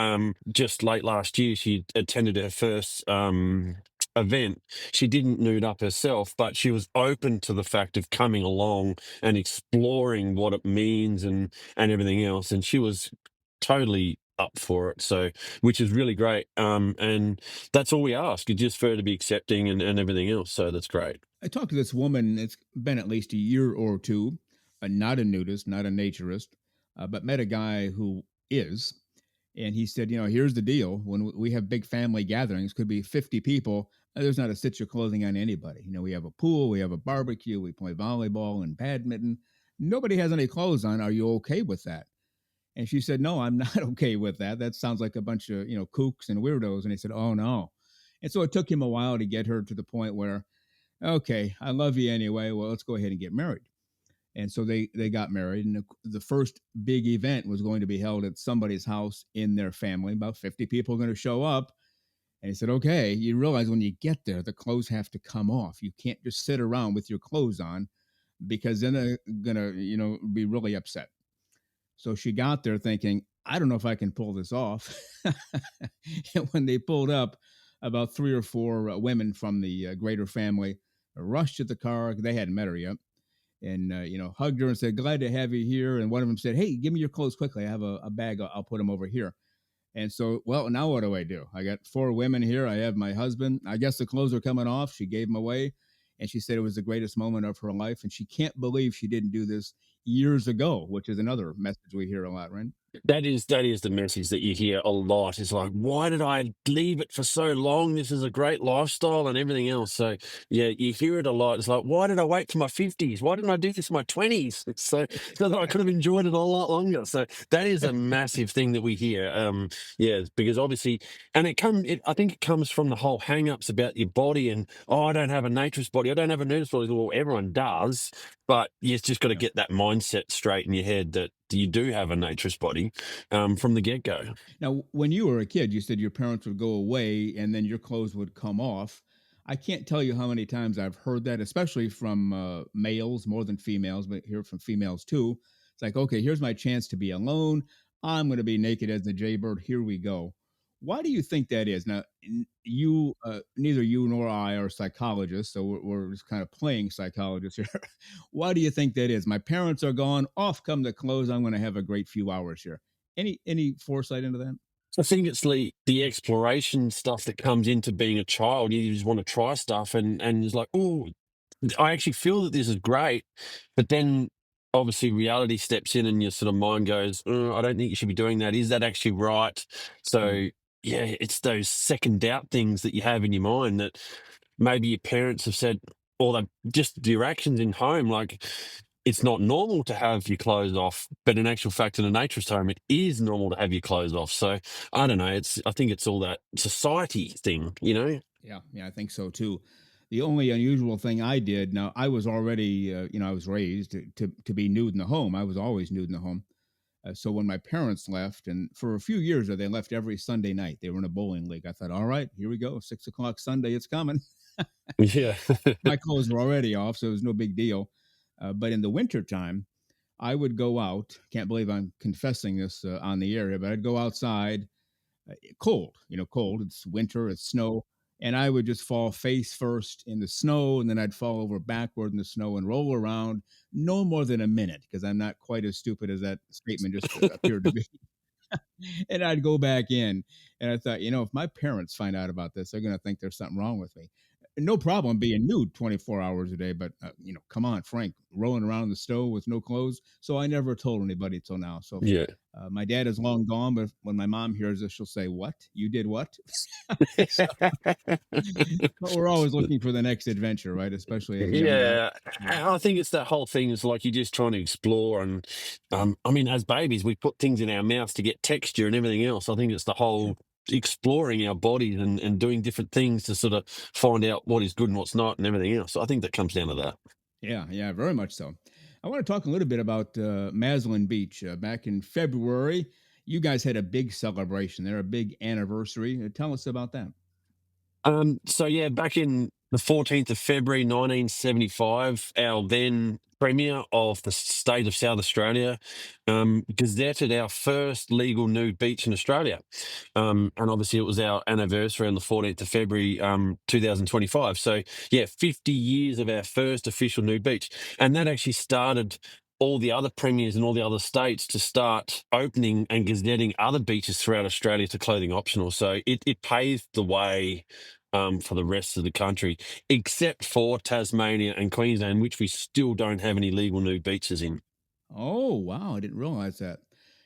Just late last year, she attended her first event. She didn't nude up herself, but she was open to the fact of coming along and exploring what it means and everything else. And she was totally up for it. So, which is really great. And that's all we ask, is just for her to be accepting and everything else. So that's great. I talked to this woman. It's been at least a year or two, not a nudist, not a naturist, but met a guy who is. And he said, here's the deal. When we have big family gatherings, could be 50 people, there's not a stitch of clothing on anybody. We have a pool, we have a barbecue, we play volleyball and badminton. Nobody has any clothes on. Are you okay with that? And she said, no, I'm not okay with that. That sounds like a bunch of, kooks and weirdos. And he said, oh, no. And so it took him a while to get her to the point where, okay, I love you anyway. Well, let's go ahead and get married. And so they got married, and the first big event was going to be held at somebody's house in their family. About 50 people are going to show up. And he said, okay, you realize when you get there, the clothes have to come off. You can't just sit around with your clothes on, because then they're going to, be really upset. So she got there thinking, I don't know if I can pull this off. And when they pulled up, about three or four women from the greater family rushed to the car. They hadn't met her yet, and hugged her and said, glad to have you here. And one of them said, hey, give me your clothes quickly. I have a bag. I'll put them over here. And so, well, now what do? I got four women here. I have my husband. I guess the clothes are coming off. She gave them away. And she said it was the greatest moment of her life. And she can't believe she didn't do this years ago, which is another message we hear a lot, right? That is the message that you hear a lot. It's like, why did I leave it for so long? This is a great lifestyle and everything else. So yeah, you hear it a lot. It's like, why did I wait to my 50s? Why didn't I do this in my 20s? It's so that I could have enjoyed it a lot longer. So that is a massive thing that we hear. Yeah, because obviously, and I think it comes from the whole hang-ups about your body and, oh, I don't have a naturist body, I don't have a nudist body. Well, everyone does. But you've just got to Yeah. get that mindset straight in your head that you do have a naturist body from the get go. Now, when you were a kid, you said your parents would go away and then your clothes would come off. I can't tell you how many times I've heard that, especially from males more than females, but hear it from females too. It's like, okay, here's my chance to be alone. I'm going to be naked as a jaybird. Here we go. Why do you think that is? Now, neither you nor I are psychologists, so we're just kind of playing psychologists here. Why do you think that is? My parents are gone. Off come the clothes. I'm going to have a great few hours here. Any foresight into that? I think it's the exploration stuff that comes into being a child. You just want to try stuff and it's like, oh, I actually feel that this is great, but then obviously reality steps in and your sort of mind goes, I don't think you should be doing that. Is that actually right? Mm. So yeah, it's those second doubt things that you have in your mind that maybe your parents have said, or they just your actions in home, like it's not normal to have your clothes off, but in actual fact, in a naturist home, it is normal to have your clothes off. So I don't know. I think it's all that society thing, you know. Yeah, I think so too. The only unusual thing I did, now I was already, I was raised to be nude in the home. I was always nude in the home. So when my parents left, and for a few years they left every Sunday night. They were in a bowling league. I thought, all right, here we go, 6 o'clock Sunday, it's coming. Yeah. My clothes were already off, so it was no big deal. But in the wintertime, I would go out. Can't believe I'm confessing this on the air, but I'd go outside, cold, cold. It's winter, it's snow. And I would just fall face first in the snow, and then I'd fall over backward in the snow and roll around no more than a minute, because I'm not quite as stupid as that statement just appeared to be. And I'd go back in. And I thought, if my parents find out about this, they're going to think there's something wrong with me. No problem being nude 24 hours a day, but come on, Frank, rolling around in the stove with no clothes. So I never told anybody till now. So Yeah. my dad is long gone, but when my mom hears this, she'll say, "What? You did what?" So, but we're always looking for the next adventure, right? Especially as young guys. Yeah, Yeah. I think it's that whole thing. It's like you're just trying to explore, and I mean, as babies, we put things in our mouths to get texture and everything else. I think it's the Yeah. whole exploring our bodies and doing different things to sort of find out what is good and what's not, and everything else. So I think that comes down to that. Yeah, very much so. I want to talk a little bit about Maslin Beach. Back in February, You guys had a big celebration there, a big anniversary. Tell us about that. So yeah, back in the 14th of February 1975, our then Premier of the state of South Australia gazetted our first legal nude beach in Australia. And obviously it was our anniversary on the 14th of February 2025. So yeah, 50 years of our first official nude beach. And that actually started all the other premiers in all the other states to start opening and gazetting other beaches throughout Australia to clothing optional. So it paved the way for the rest of the country, except for Tasmania and Queensland, which we still don't have any legal nude beaches in. Oh, wow. I didn't realize that.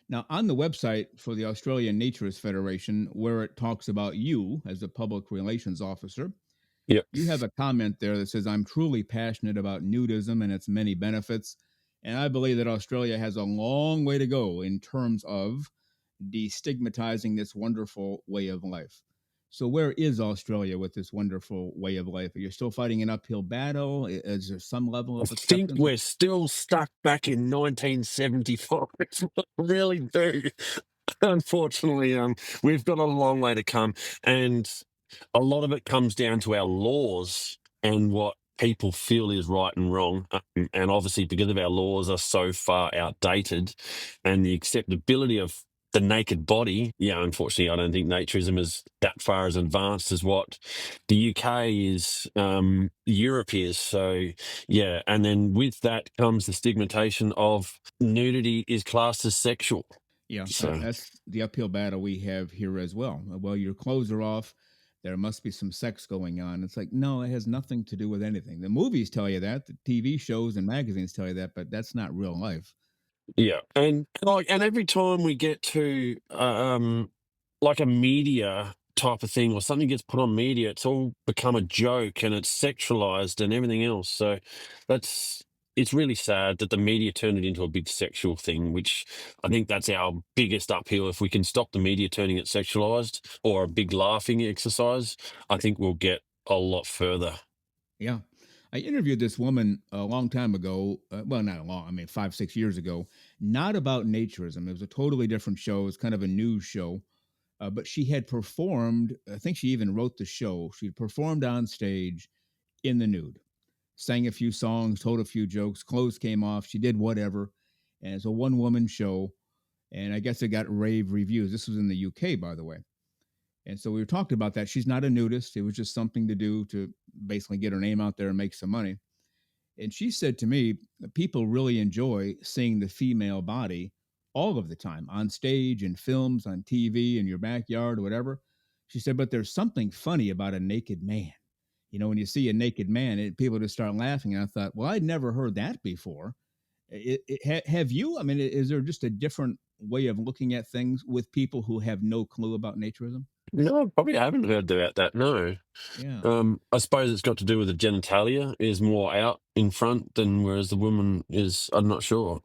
Now, on the website for the Australian Naturist Federation, where it talks about you as a public relations officer, Yep. you have a comment there that says, I'm truly passionate about nudism and its many benefits. And I believe that Australia has a long way to go in terms of destigmatizing this wonderful way of life. So, where is Australia with this wonderful way of life? Are you still fighting an uphill battle? Is there some level I of think acceptance? we're still stuck back in 1975. I really do. Unfortunately, we've got a long way to come, and a lot of it comes down to our laws and what people feel is right and wrong. And obviously, because of our laws are so far outdated, and the acceptability of the naked body, yeah, unfortunately, I don't think naturism is that far as advanced as what the UK is, Europe is. So, yeah, and then with that comes the stigmatization of nudity is classed as sexual. Yeah, So. that's the uphill battle we have here as well. Well, your clothes are off. There must be some sex going on. It's like, no, it has nothing to do with anything. The movies tell you that, the TV shows and magazines tell you that, but that's not real life. Yeah, and like, and every time we get to like a media type of thing or something gets put on media, it's all become a joke and it's sexualized and everything else. So that's it's really sad that the media turned it into a big sexual thing, which I think that's our biggest uphill. If we can stop the media turning it sexualized or a big laughing exercise, I think we'll get a lot further. Yeah. I interviewed this woman a long time ago. Well, not a long, I mean, 5, 6 years ago, not about naturism. It was a totally different show. It was kind of a news show. But she had performed, I think she even wrote the show. She performed on stage in the nude, sang a few songs, told a few jokes, clothes came off. She did whatever. And it's a one woman show. And I guess it got rave reviews. This was in the UK, by the way. And so we were talking about that. She's not a nudist. It was just something to do to basically get her name out there and make some money. And she said to me, people really enjoy seeing the female body all of the time on stage, in films, on TV, in your backyard, or whatever. She said, but there's something funny about a naked man. You know, when you see a naked man, people just start laughing. And I thought, well, I'd never heard that before. Have you? I mean, is there just a different way of looking at things with people who have no clue about naturism? No, probably I haven't heard about that. No. Yeah. I suppose it's got to do with the genitalia is more out in front than whereas the woman is. I'm not sure.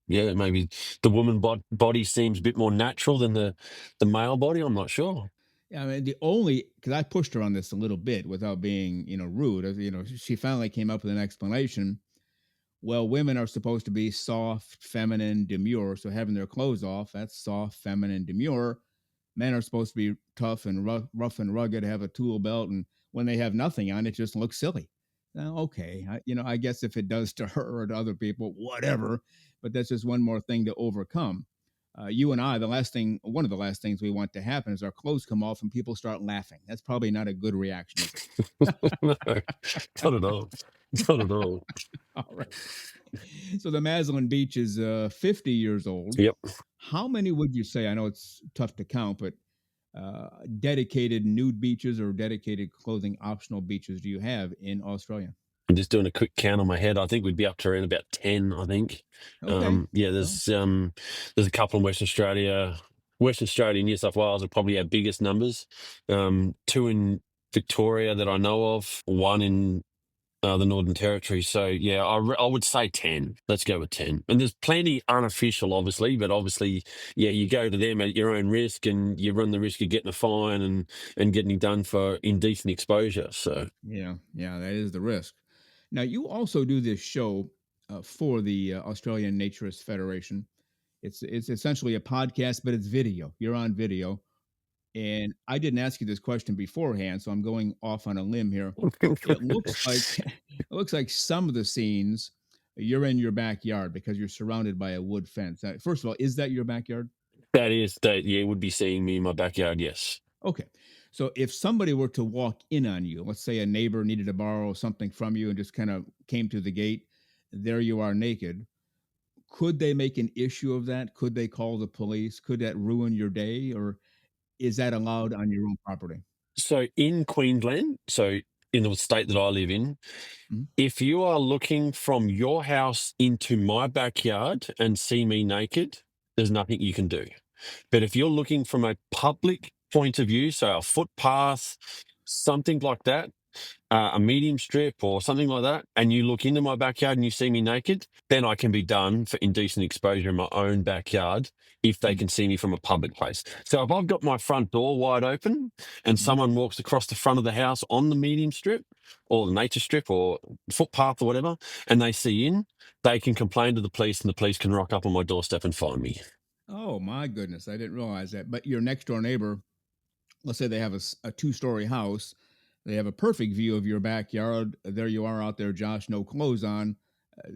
Yeah, maybe the woman body seems a bit more natural than the male body. I'm not sure. Yeah, I mean, the only because I pushed her on this a little bit without being, rude. She finally came up with an explanation. Well, women are supposed to be soft, feminine, demure. So having their clothes off, that's soft, feminine, demure. Men are supposed to be tough and rough and rugged, have a tool belt, and when they have nothing on, it just looks silly. Now, okay, I guess if it does to her or to other people, whatever. But that's just one more thing to overcome. You and I, one of the last things we want to happen is our clothes come off and people start laughing. That's probably not a good reaction, is it? No, not at all. Not at all. All right. So the Maslin Beach is 50 years old. Yep. How many would you say? I know it's tough to count, but dedicated nude beaches or dedicated clothing optional beaches do you have in Australia? I'm just doing a quick count on my head. I think we'd be up to around about 10, I think. Okay. Yeah, Well, there's a couple in Western Australia. Western Australia and New South Wales are probably our biggest numbers. Two in Victoria that I know of, one in the Northern Territory. So yeah, I would say 10. Let's go with 10. And there's plenty unofficial, obviously, but obviously, yeah, you go to them at your own risk, and you run the risk of getting a fine and getting done for indecent exposure. So yeah, that is the risk. Now, you also do this show for the Australian Naturist Federation. It's essentially a podcast, but it's video. You're on video. And I didn't ask you this question beforehand, so I'm going off on a limb here. It looks like it looks like some of the scenes you're in your backyard because you're surrounded by a wood fence. First of all, is that your backyard? That yeah, would be seeing me in my backyard, yes. Okay. So if somebody were to walk in on you, let's say a neighbor needed to borrow something from you and just kind of came to the gate, there you are naked. Could they make an issue of that? Could they call the police? Could that ruin your day? Or is that allowed on your own property? So in Queensland, so in the state that I live in, Mhm. if you are looking from your house into my backyard and see me naked, there's nothing you can do. But if you're looking from a public point of view, so a footpath, something like that, a medium strip or something like that, and you look into my backyard and you see me naked, then I can be done for indecent exposure in my own backyard if they Mhm. can see me from a public place. So if I've got my front door wide open and Mhm. someone walks across the front of the house on the medium strip or the nature strip or footpath or whatever, and they see in, they can complain to the police and the police can rock up on my doorstep and find me. Oh my goodness, I didn't realize that. But your next door neighbor, let's say they have a 2-story house, they have a perfect view of your backyard. There you are out there, Josh, no clothes on.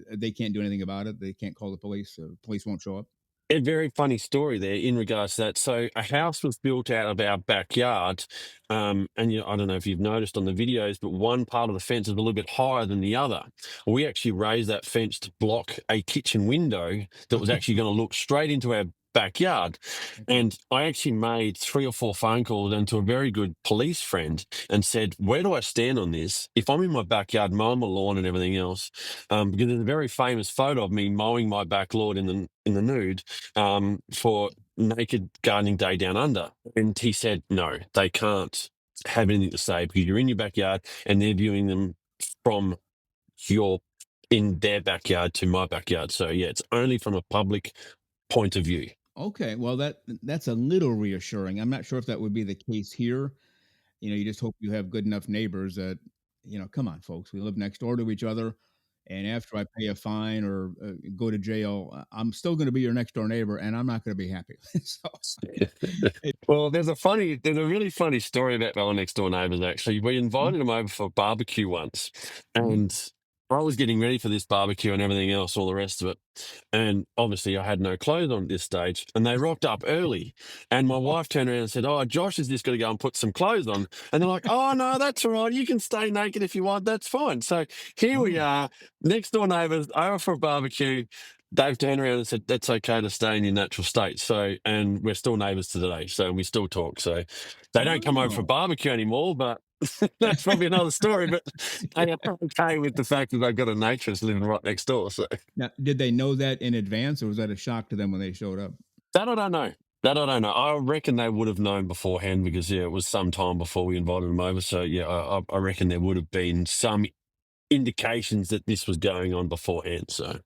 They can't do anything about it. They can't call the police. Police won't show up. A very funny story there in regards to that. So a house was built out of our backyard, and I don't know if you've noticed on the videos, but one part of the fence is a little bit higher than the other. We actually raised that fence to block a kitchen window that was actually going to look straight into our backyard. Okay. And I actually made 3 or 4 phone calls and to a very good police friend and said, "Where do I stand on this? If I'm in my backyard mowing my lawn and everything else, because there's a very famous photo of me mowing my back lawn in the nude." For Naked Gardening Day Down Under. And he said, no, they can't have anything to say because you're in your backyard and they're viewing them from your in their backyard to my backyard. So yeah, it's only from a public point of view. Okay. Well, that's a little reassuring. I'm not sure if that would be the case here. You just hope you have good enough neighbors that, come on, folks, we live next door to each other. And after I pay a fine or go to jail, I'm still going to be your next door neighbor and I'm not going to be happy. So, Well, there's a really funny story about our next door neighbours. Actually, we invited them over for a barbecue once, Mhm. and I was getting ready for this barbecue and everything else, all the rest of it. And obviously, I had no clothes on at this stage, and they rocked up early. And my wife turned around and said, "Oh, Josh is just going to go and put some clothes on." And they're like, "Oh no, that's all right. You can stay naked if you want. That's fine." So here we Oh, are, next door neighbours over for a barbecue. They've turned around and said that's okay to stay in your natural state. So, and we're still neighbours to today, so we still talk. So, they don't come over for oh. barbecue anymore, but that's probably another story. But they are okay with the fact that they've got a naturist living right next door. So Now, did they know that in advance or was that a shock to them when they showed up? that I don't know. That I don't know. I reckon they would have known beforehand because yeah, it was some time before we invited them over. So yeah, I reckon there would have been some indications that this was going on beforehand. So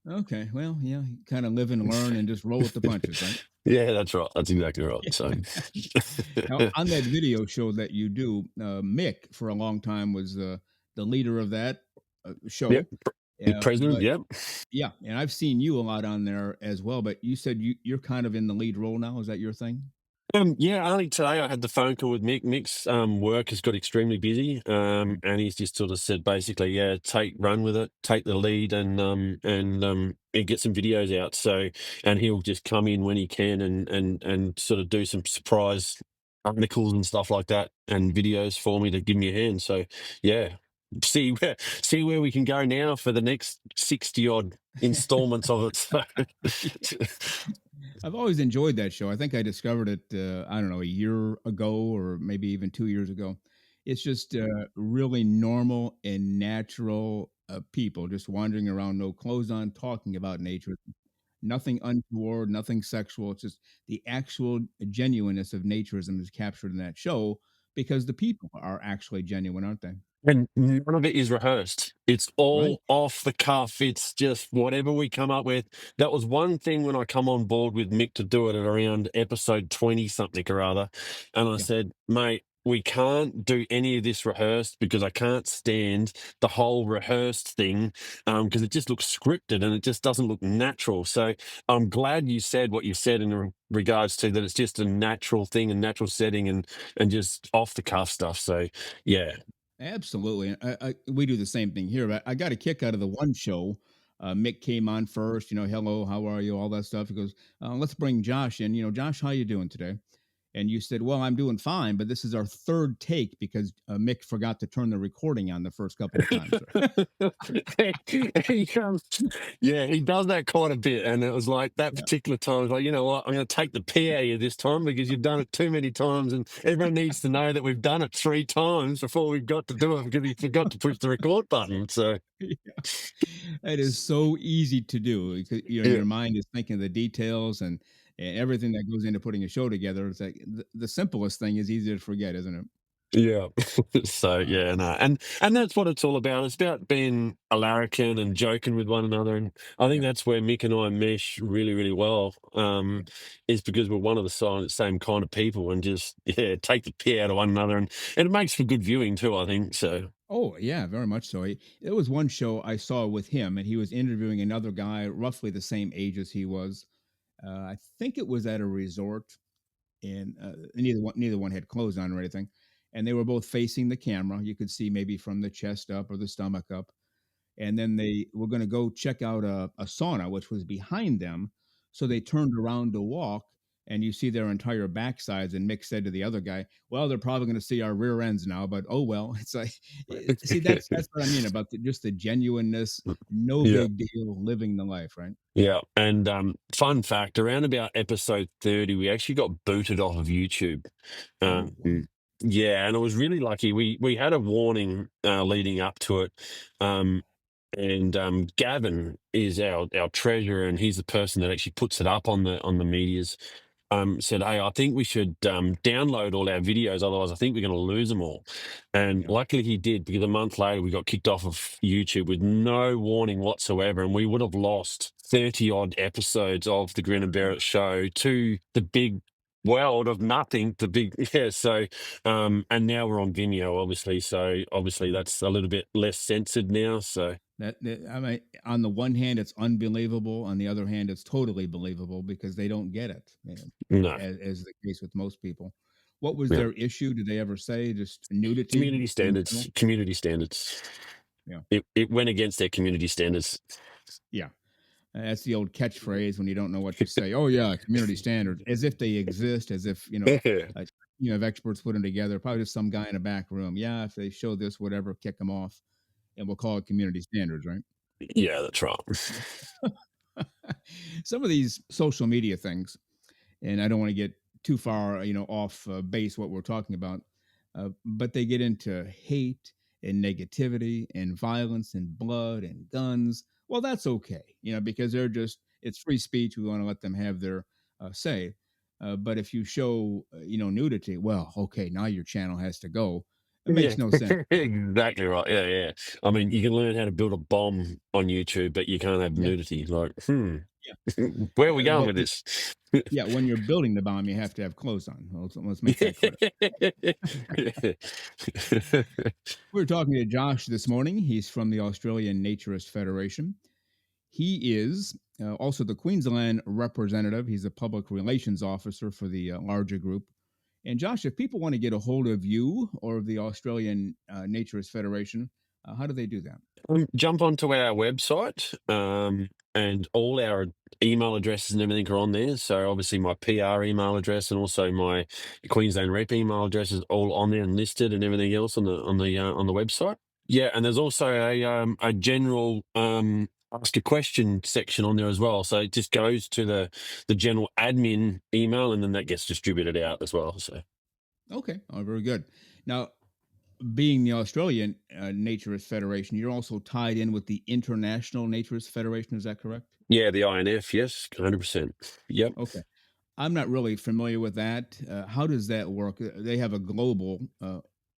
Okay. Well, yeah, kind of live and learn and just roll with the punches, right? yeah, that's right. That's exactly right. So Now, on that video show that you do, Mick for a long time was the leader of that yep, show. president. But Yep. yeah, and I've seen you a lot on there as well. But you said you're kind of in the lead role now. Is that your thing? Yeah, only today I had the phone call with Mick. Mick's work has got extremely busy, Mm. and he's just sort of said basically, yeah, run with it, take the lead, and get some videos out. So, and he'll just come in when he can and sort of do some surprise articles and stuff like that, and videos for me to give me a hand. So, yeah, see where we can go now for the next 60 odd installments of it. So, I've always enjoyed that show. I think I discovered it, I don't know, a year ago or maybe even 2 years ago. It's just really normal and natural people just wandering around, no clothes on, talking about nature. Nothing untoward, nothing sexual. It's just the actual genuineness of naturism is captured in that show because the people are actually genuine, aren't they? And none of it is rehearsed. It's Right? all off the cuff. It's just whatever we come up with. That was one thing when I come on board with Mick to do it at around episode 20 something or other. And I Yeah. said, mate, we can't do any of this rehearsed because I can't stand the whole rehearsed thing because it just looks scripted and it just doesn't look natural. So I'm glad you said what you said in regards to that. It's just a natural thing and natural setting and just off the cuff stuff. So yeah, Absolutely. We do the same thing here. I got a kick out of the one show. Mick came on first, hello, how are you? All that stuff. He goes, let's bring Josh in. Josh, how you doing today? And you said, well, I'm doing fine, but this is our third take because Mick forgot to turn the recording on the first couple of times. Yeah, he does that quite a bit. And it was like that Yeah. particular time, I was like, you know what, I'm going to take the pee out of you this time because you've done it too many times. And everyone needs to know that we've done it 3 times before we've got to do it because he forgot to push the record button. So, Yeah. That is so easy to do because yeah. your mind is thinking of the details and everything that goes into putting a show together. It's like the simplest thing is easy to forget, isn't it? Yeah. So Uh, yeah, no, and that's what it's all about. It's about being a larrikin and joking with one another, and I think yeah, that's where Mick and I mesh really, really well. yeah. Is because we're one of the same kind of people, and just yeah, take the pee out of one another, and it makes for good viewing too. I think so. Oh yeah, very much so. There was one show I saw with him, and he was interviewing another guy roughly the same age as he was. I think it was at a resort, and neither one had clothes on or anything, and they were both facing the camera. You could see maybe from the chest up or the stomach up, and then they were going to go check out a sauna, which was behind them. So they turned around to walk, and you see their entire backsides. And Mick said to the other guy, "Well, they're probably going to see our rear ends now, but oh well." It's like, see, that's what I mean about just the genuineness, no Yeah. big deal, living the life, right? Yeah, and fun fact: around about episode 30, we actually got booted off of YouTube. Oh wow, Yeah, and it was really lucky. We had a warning leading up to it, um, and Gavin is our treasurer, and he's the person that actually puts it up on the medias. Said, "Hey, I think we should download all our videos, otherwise I think we're going to lose them all." And yeah, luckily he did, because a month later we got kicked off of YouTube with no warning whatsoever, and we would have lost 30 odd episodes of the Grin and Bear It show to the big world of nothing. The big yeah. So, and now we're on Vimeo, obviously. So obviously yeah. that's a little bit less censored now. So That I mean, on the one hand, it's unbelievable. On the other hand, it's totally believable because they don't get it, no, as the case with most people. What was yeah. their issue? Did they ever say just nudity Community in standards. general? Community standards. Yeah, It went against their community standards. yeah. That's the old catchphrase when you don't know what to say. Oh yeah, community standards, as if they exist, as if Yeah, a team of experts put them together. Probably just some guy in a back room. Yeah, if they show this, whatever, kick them off, and we'll call it community standards, right? yeah, that's right. Some of these social media things, and I don't want to get too far, off base what we're talking about, but they get into hate and negativity and violence and blood and guns. Well, that's okay, because it's free speech. We want to let them have their say. But if you show, nudity, well, okay, now your channel has to go. It Yeah, makes no sense. exactly right. Yeah, yeah. I mean, you can learn how to build a bomb on YouTube, but you can't have Yeah, nudity. Like, yeah. where are we going But with this? yeah, when you're building the bomb, you have to have clothes on. Let's make that clear. We're talking to Josh this morning. He's from the Australian Naturist Federation. He is also the Queensland representative. He's a public relations officer for the larger group. And Josh, if people want to get a hold of you or the Australian Naturist Federation, how do they do that? Jump onto our website, and all our email addresses and everything are on there. So obviously my PR email address and also my Queensland rep email address is all on there and listed, and everything else on the website. Yeah, and there's also a general ask a question section on there as well. So it just goes to the general admin email, and then that gets distributed out as well. So Okay, oh, very good. Now, being the Australian Naturist Federation, you're also tied in with the International Naturist Federation. Is that correct? yeah, the INF, yes, 100%. Yep. Okay. I'm not really familiar with that. How does that work? They have a global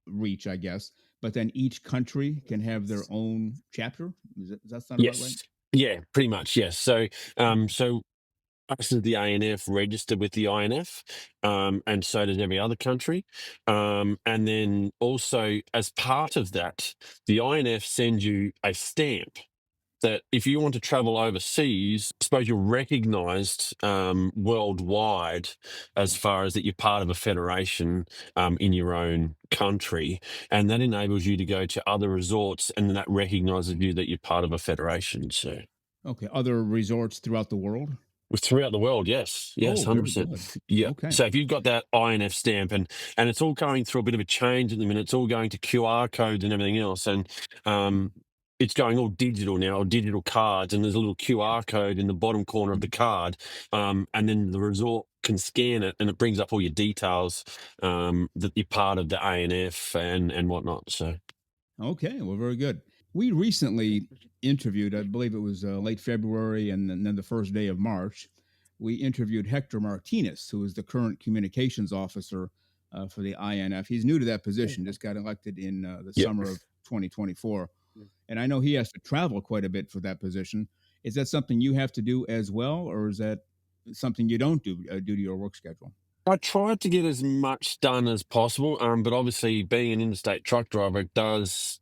reach, I guess, but then each country can have their own chapter. Does that sound about right? Yes. Yeah, pretty much. Yes. So us as the ANF registered with the INF, and so does every other country. And then also, as part of that, the INF sends you a stamp that if you want to travel overseas, I suppose you're recognised worldwide as far as that you're part of a federation in your own country, and that enables you to go to other resorts, and that recognises you that you're part of a federation. So Okay, other resorts throughout the world. throughout the world, yes, Oh, very 100%. good. Yeah. Okay. So if you've got that INF stamp, and it's all going through a bit of a change at the minute, it's all going to QR codes and everything else, and it's going all digital now, or digital cards, and there's a little QR code in the bottom corner of the card, and then the resort can scan it, and it brings up all your details that you're part of the ANF and whatnot. So Okay, well, very good. We recently interviewed, I believe it was late February and then the first day of March, we interviewed Hector Martinez, who is the current communications officer for the INF. He's new to that position, just got elected in the Yep. summer of 2024. And I know he has to travel quite a bit for that position. Is that something you have to do as well, or is that something you don't do due to your work schedule? I tried to get as much done as possible, but obviously being an interstate truck driver, it does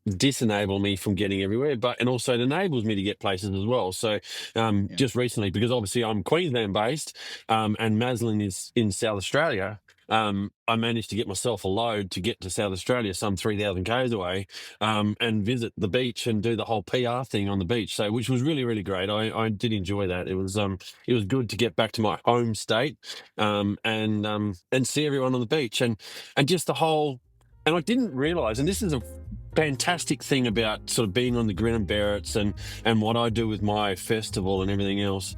disenable me from getting everywhere, and also it enables me to get places as well. So Yeah. just recently, because obviously I'm Queensland based, and Maslin is in South Australia, I managed to get myself a load to get to South Australia, some 3,000 k's away, and visit the beach and do the whole PR thing on the beach. So, which was really, really great. I did enjoy that. It was good to get back to my home state, and see everyone on the beach, and just the whole. And I didn't realise, and this is a fantastic thing about sort of being on the Grin and Barretts and what I do with my festival and everything else,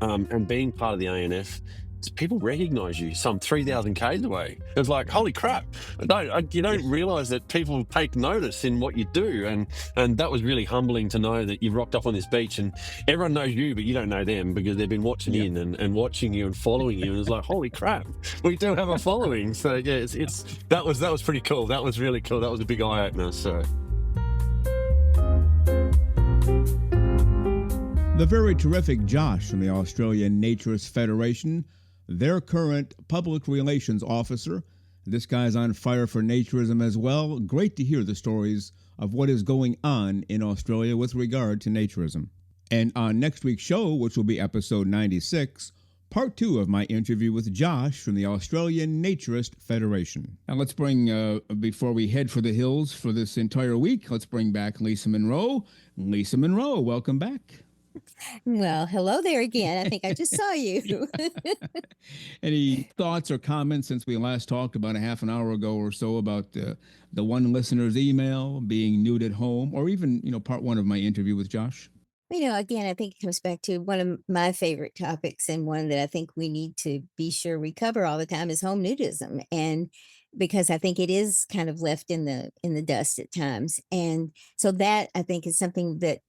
and being part of the ANF, is people recognise you some 3,000 k's away. It's like, holy crap! You don't realise that people take notice in what you do, and that was really humbling to know that you've rocked up on this beach and everyone knows you, but you don't know them because they've been watching in and watching you and following you, and it's like, holy crap, we do have a following. So yeah, that was pretty cool. That was really cool. That was a big eye opener. So. The very terrific Josh from the Australian Naturist Federation, their current public relations officer. This guy's on fire for naturism as well. Great to hear the stories of what is going on in Australia with regard to naturism. And on next week's show, which will be episode 96, part 2 of my interview with Josh from the Australian Naturist Federation. Now let's bring, before we head for the hills for this entire week, let's bring back Lisa Monroe. Lisa Monroe, welcome back. Well, hello there again. I think I just saw you. Any thoughts or comments since we last talked about a half an hour ago or so about the one listener's email being nude at home, or even, part 1 of my interview with Josh? Again, I think it comes back to one of my favorite topics, and one that I think we need to be sure we cover all the time is home nudism. And because I think it is kind of left in the dust at times. And so that, I think, is something that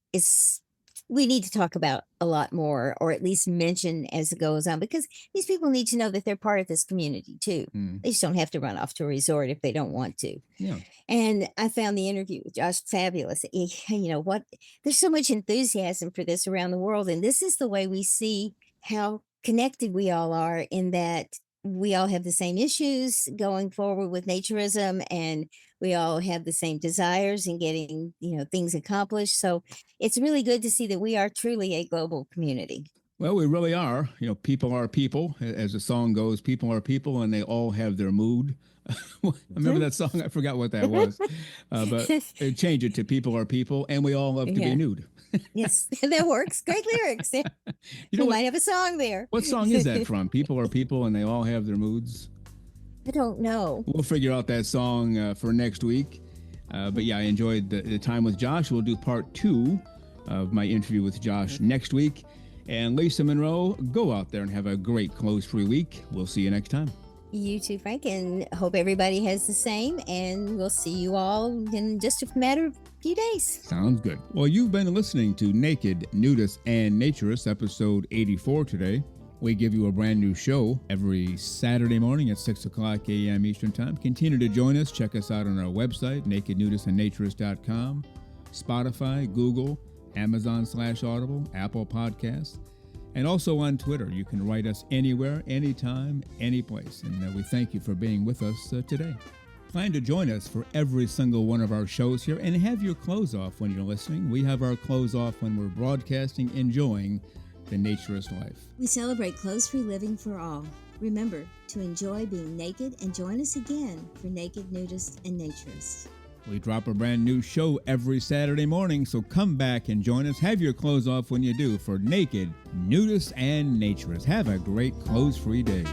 we need to talk about a lot more, or at least mention as it goes on, because these people need to know that they're part of this community too. They just don't have to run off to a resort if they don't want to. Yeah. And I found the interview with Josh fabulous. What? There's so much enthusiasm for this around the world. And this is the way we see how connected we all are, in that we all have the same issues going forward with naturism, and we all have the same desires in getting, things accomplished. So it's really good to see that we are truly a global community. Well, we really are. People are people. As the song goes, people are people, and they all have their mood. I remember that song. I forgot what that was. But change it to people are people, and we all love to be nude. Yes, that works. Great lyrics. You might have a song there. What song is that from? People are people, and they all have their moods? I don't know. We'll figure out that song for next week. But yeah, I enjoyed the time with Josh. We'll do part 2 of my interview with Josh next week. And Lisa Monroe, go out there and have a great close-free week. We'll see you next time. You too, Frank, and hope everybody has the same. And we'll see you all in just a matter of a few days. Sounds good. Well, you've been listening to Naked, Nudists, and Naturists, episode 84 today. We give you a brand new show every Saturday morning at 6 o'clock a.m. Eastern Time. Continue to join us. Check us out on our website, nakednudistandnaturist.com, Spotify, Google, Amazon/Audible, Apple Podcasts. And also on Twitter, you can write us anywhere, anytime, any place. And we thank you for being with us today. Plan to join us for every single one of our shows here and have your clothes off when you're listening. We have our clothes off when we're broadcasting, enjoying the naturist life. We celebrate clothes-free living for all. Remember to enjoy being naked and join us again for Naked Nudists and Naturists. We drop a brand new show every Saturday morning, so come back and join us. Have your clothes off when you do for Naked Nudists and Naturists. Have a great clothes-free day.